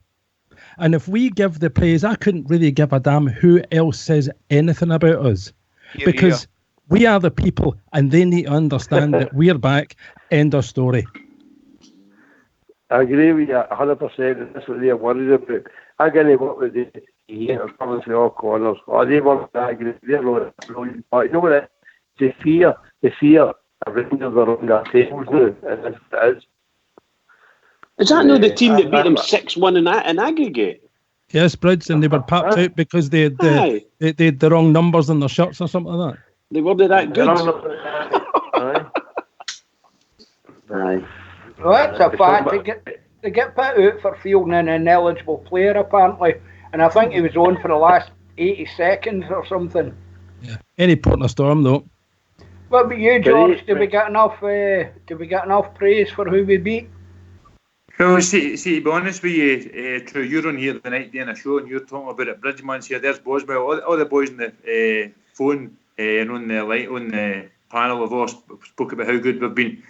And if we give the praise, I couldn't really give a damn who else says anything about us, because we are the people, and they need to understand that we're back. End of story. I agree with you 100%. That's what they're worried about. I'm going to work with the coming through all corners. Oh, they weren't that great. They're not brilliant. But you know what? The fear of Rangers are on their tables now. And it is. Is that not the team that beat them 6-1 in aggregate? Yes, Bridge, and they were packed out because they had the wrong numbers on their shirts or something like that. They weren't that good. Aye. Well, that's a fact. They get put out for fielding an ineligible player, apparently. And I think he was on for the last 80 seconds or something. Yeah. Any port in a storm, though. What about you, George? Did we get enough praise for who we beat? Well, see, to be honest with you, True, you're on here the night doing a show and you're talking about it. Bridgman's here, there's Boswell, all the boys on the phone and on the panel have all spoke about how good we've been.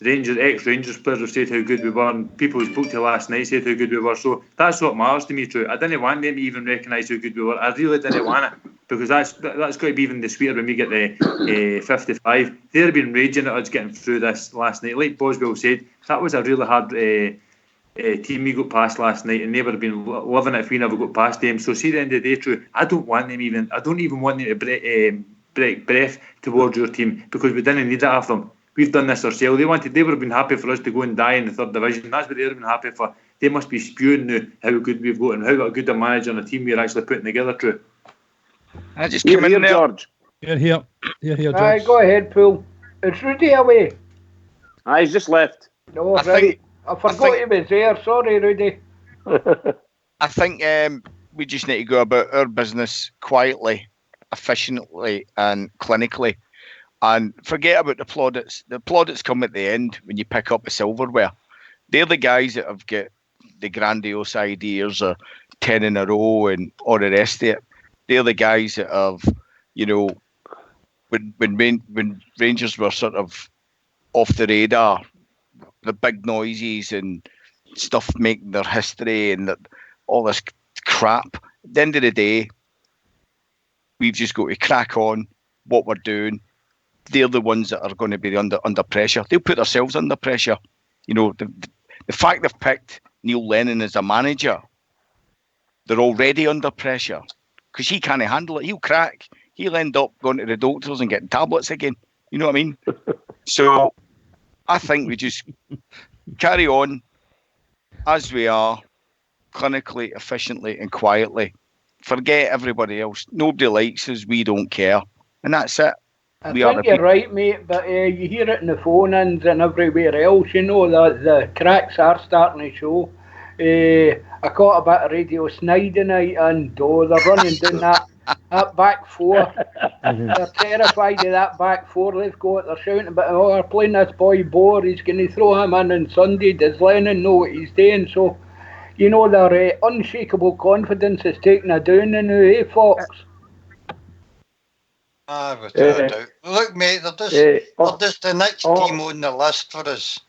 Ex-Rangers players have said how good we were, and people who spoke to last night said how good we were. So that's what matters to me, True. I didn't want them to even recognise how good we were. I really didn't want it, because that's got to be even the sweeter when we get the 55. They've been raging at us getting through this last night. Like Boswell said, that was a really hard team we got past last night, and they would have been loving it if we never got past them. So see, at the end of the day, True, I don't even want them to break breath towards your team, because we didn't need it off them. We've done this ourselves. They would have been happy for us to go and die in the third division. That's what they would have been happy for. They must be spewing now how good we've got and how good a manager and a team we're actually putting together, True. I just came in there, George. You're here, George. Aye, go ahead, Pool. Is Rudy away? Aye, he's just left. No, I forgot he was there. Sorry, Rudy. I think we just need to go about our business quietly, efficiently, and clinically. And forget about the plaudits. The plaudits come at the end when you pick up the silverware. They're the guys that have got the grandiose ideas or 10 in a row and all the rest of it. They're the guys that have, when Rangers were sort of off the radar, the big noises and stuff making their history and all this crap. At the end of the day, we've just got to crack on what we're doing. They're the ones that are going to be under pressure. They'll put themselves under pressure. The fact they've picked Neil Lennon as a manager, they're already under pressure because he can't handle it. He'll crack. He'll end up going to the doctors and getting tablets again. You know what I mean? So I think we just carry on as we are, clinically, efficiently and quietly. Forget everybody else. Nobody likes us. We don't care. And that's it. I think you're right, mate, but you hear it in the phone-ins and everywhere else, that the cracks are starting to show. I caught a bit of Radio Snide tonight, and they're running down that back four. They're terrified of that back four. They've got, they're shouting about, we're playing this boy Bohr, he's going to throw him in on Sunday. Does Lennon know what he's doing? So, their unshakable confidence is taking a down now, Fox? Without a doubt. Look, mate, they're just the next team on the list for us.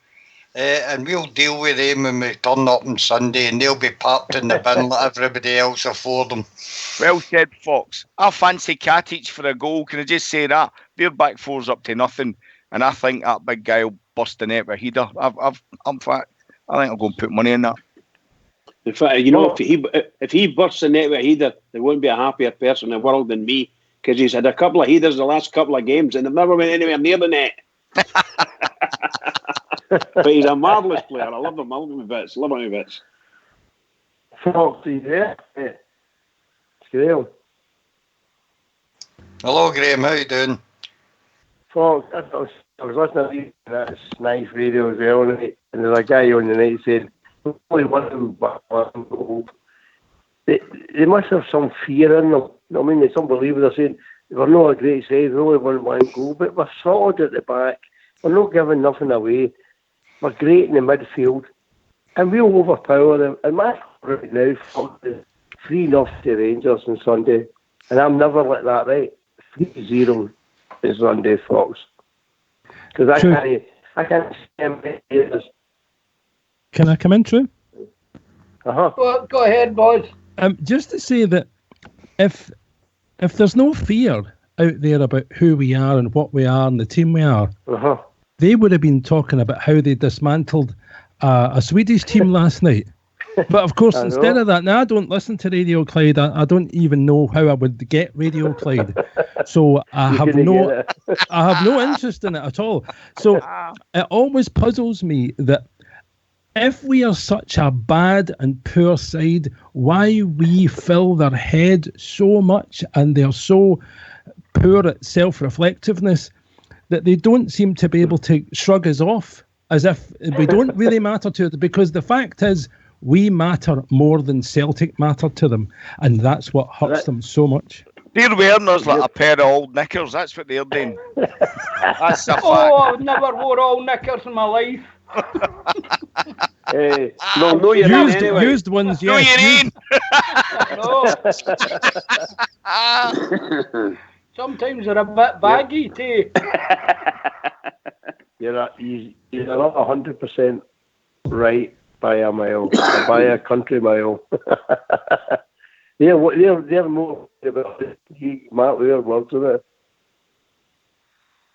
And we'll deal with them when we turn up on Sunday, and they'll be parked in the bin like everybody else before them. Well said, Fox. I fancy Katic for a goal. Can I just say that? Their back four's up to nothing, and I think that big guy will bust the net with a header. In fact, I think I'll go and put money in that. In fact, if he bursts the net with a header, there won't be a happier person in the world than me. Because he's had a couple of headers the last couple of games and they've never went anywhere near the net. But he's a marvellous player. I love him. I love him a bit. Love him a bit. Fox, he's there. It's great. Hello, Graham. How you doing? Folks, I was listening to that nice radio as well, and there's a guy on the night saying, only one goal. They must have some fear in them. You know what I mean? It's unbelievable. They're saying, we're not a great side, we only won one goal, but we're solid at the back. We're not giving nothing away. We're great in the midfield. And we'll overpower them. And my right now, is 3-0 to Rangers on Sunday. And I'm never like that, right? 3-0 is Sunday, Fox. Because I can't stand it. Can I come in, True? Well, go ahead, boys. Just to say that if there's no fear out there about who we are and what we are and the team we are, they would have been talking about how they dismantled a Swedish team last night. But of course, instead of that, now I don't listen to Radio Clyde. I don't even know how I would get Radio Clyde, so I have no interest in it at all. So it always puzzles me that if we are such a bad and poor side, why we fill their head so much and they're so poor at self-reflectiveness that they don't seem to be able to shrug us off as if we don't really matter to it, because the fact is we matter more than Celtic matter to them, and that's what hurts them so much. They're wearing us like a pair of old knickers. That's what they're doing. That's a fact. I've never wore old knickers in my life. No, you used, anyway. Used ones, yes. No. Sometimes they're a bit baggy too. You're not 100% right by a mile, by a country mile. They're more about Matt, we're words of it.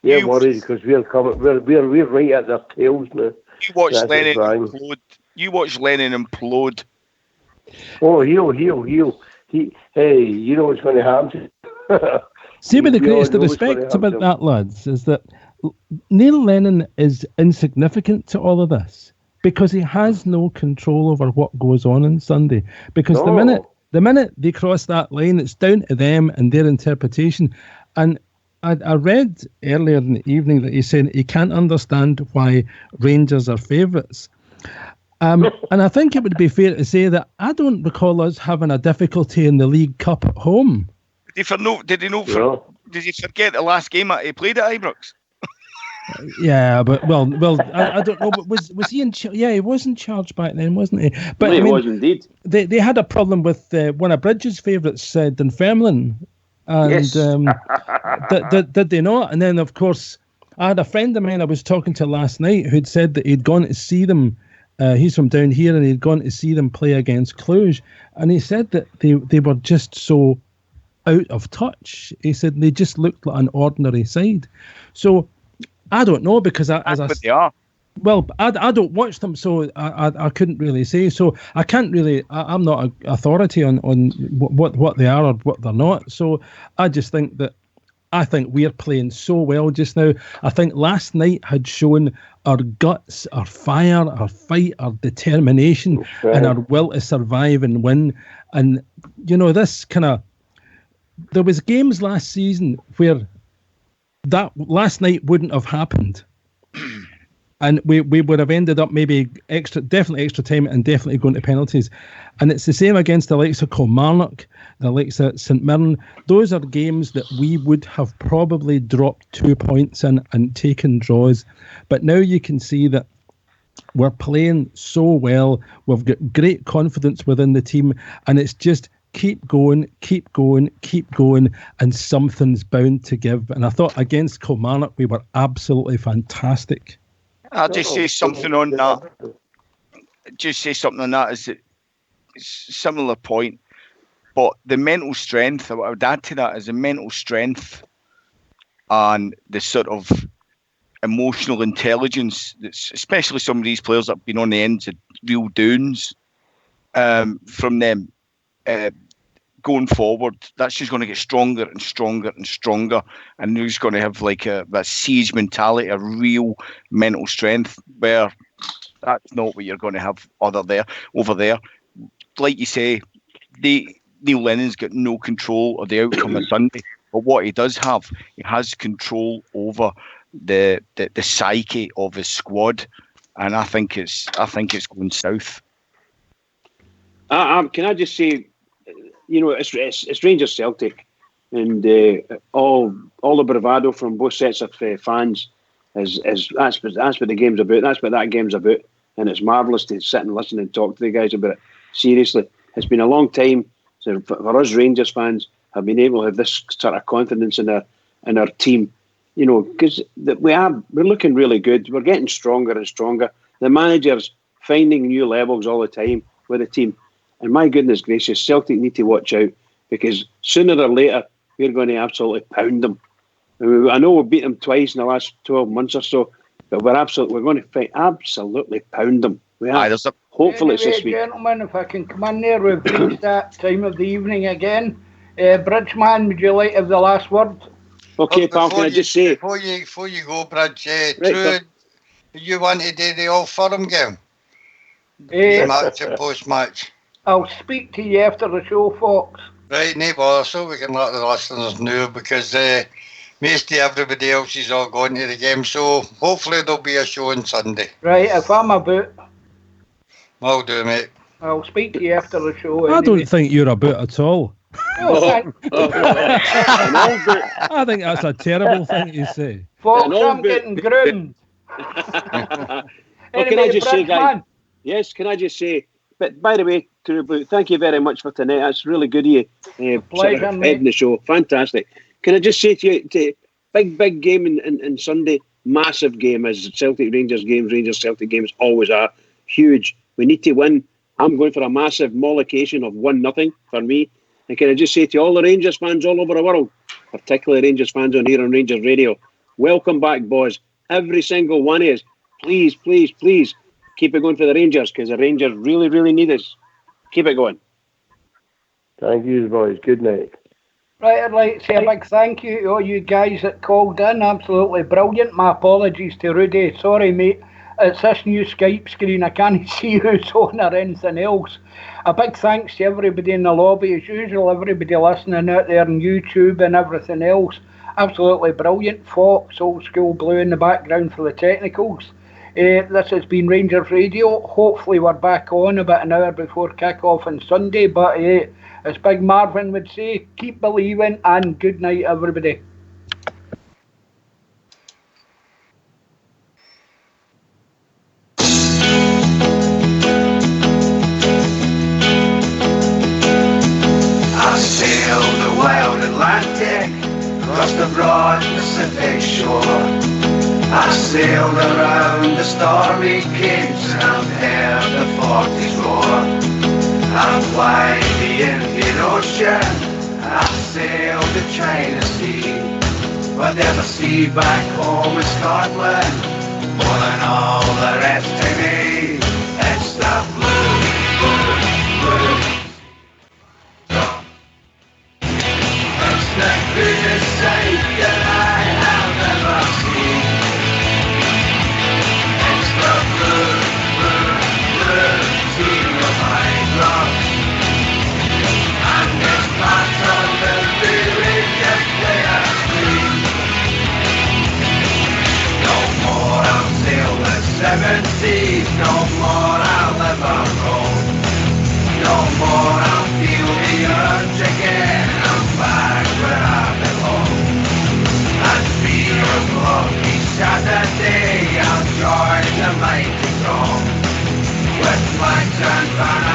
They're worried because we're right at their tails now. You watch Lennon implode. You watch Lennon implode. Oh, he'll. Hey, you know what's going to happen? See, with the greatest of respect about that, lads, is that Neil Lennon is insignificant to all of this because he has no control over what goes on Sunday. Because the minute they cross that line, it's down to them and their interpretation. And I read earlier in the evening that he said he can't understand why Rangers are favourites. And I think it would be fair to say that I don't recall us having a difficulty in the League Cup at home. Did he forget the last game he played at Ibrox? Yeah, but I don't know. But was he in? Yeah, he was in charge back then, wasn't he? But he was indeed. They had a problem with one of Bridges' favourites, Dunfermline, and yes. Did they not? And then, of course, I had a friend of mine I was talking to last night who'd said that he'd gone to see them. He's from down here, and he'd gone to see them play against Cluj, and he said that they were just so out of touch. He said they just looked like an ordinary side. So I don't know, because they are. Well, I don't watch them, so I couldn't really say. So I can't really. I'm not an authority on what they are or what they're not. So I just think that we're playing so well just now. I think last night had shown our guts, our fire, our fight, our determination, and our will to survive and win. And this kind of. There was games last season where that last night wouldn't have happened. And we would have ended up maybe definitely extra time and definitely going to penalties. And it's the same against the likes of Kilmarnock, the likes of St Mirren. Those are games that we would have probably dropped 2 points in and taken draws. But now you can see that we're playing so well. We've got great confidence within the team. And it's just keep going, and something's bound to give. And I thought against Kilmarnock, we were absolutely fantastic. I'll just say something on that. Is that it's a similar point, but the mental strength, what I would add to that is the mental strength and the sort of emotional intelligence, that's especially some of these players that have been on the ends of real downs from them. Going forward, that's just going to get stronger and stronger and stronger, and you're just going to have like that siege mentality, a real mental strength, where that's not what you're going to have over there. Like you say, Neil Lennon's got no control of the outcome of Sunday. But what he does have, he has control over the psyche of his squad, and I think it's going south. Can I just say, it's Rangers Celtic, and all the bravado from both sets of fans is that's what the game's about. That's what that game's about, and it's marvellous to sit and listen and talk to the guys about it. Seriously, it's been a long time for us Rangers fans have been able to have this sort of confidence in our team, because we're looking really good. We're getting stronger and stronger. The manager's finding new levels all the time with the team. And my goodness gracious, Celtic need to watch out, because sooner or later we're going to absolutely pound them. I know we've beat them twice in the last 12 months or so, but we're going to absolutely pound them. Hopefully it's this week. Gentlemen, if I can come in there, we've reached that time of the evening again. Bridgeman, would you like to have the last word? Okay, pal, can I just say... Before you go, Bridge, True, you want to do the Old Firm game? Match and post-match. I'll speak to you after the show, Fox. Right, no bother, so we can let the listeners know, because most of everybody else is all going to the game, so hopefully there'll be a show on Sunday. Right, if I'm about... Will do, mate. I'll speak to you after the show. I don't think you're about at all. Oh, I think that's a terrible thing to say. Fox, I'm getting groomed. Can I just say, guys? Yes, can I just say? But by the way, thank you very much for tonight. That's really good of you. Pleasure, mate. Heading the show, fantastic. Can I just say to you, big game in Sunday, massive game, as Celtic Rangers games, Rangers Celtic games always are, huge. We need to win. I'm going for a massive mollification of 1-0 for me. And can I just say to all the Rangers fans all over the world, particularly Rangers fans on here on Rangers Radio, welcome back, boys. Every single one of us, please, please, please, keep it going for the Rangers, because the Rangers really, really need us. Keep it going. Thank you, boys. Good night. Right, I'd like to say a big thank you to all you guys that called in. Absolutely brilliant. My apologies to Rudy. Sorry, mate. It's this new Skype screen. I can't see who's on or anything else. A big thanks to everybody in the lobby, as usual, everybody listening out there on YouTube and everything else. Absolutely brilliant. Fox, Old School Blue in the background for the technicals. This has been Rangers Radio. Hopefully we're back on about an hour before kick-off on Sunday, but as Big Marvin would say, keep believing, and good night, everybody. I sailed the wild Atlantic, across the broad Pacific shore. I sailed around the stormy capes, and I've heard the 40s roar. I've flied the Indian Ocean, I've sailed the China Sea, but there's a sea back home in Scotland, more than all the rest to me. It's the blue, blue, blue. It's the greenest sight that I have ever seen. It's the blue, blue, blue team of my club, and it's part of every Rangers player's dream. No more I'll sail the seven seas, no more I'll ever roam, no more I'll feel the urge again. I'm back where I belong. At 3:00 each Saturday, I'll join the mighty throng, with flags and banners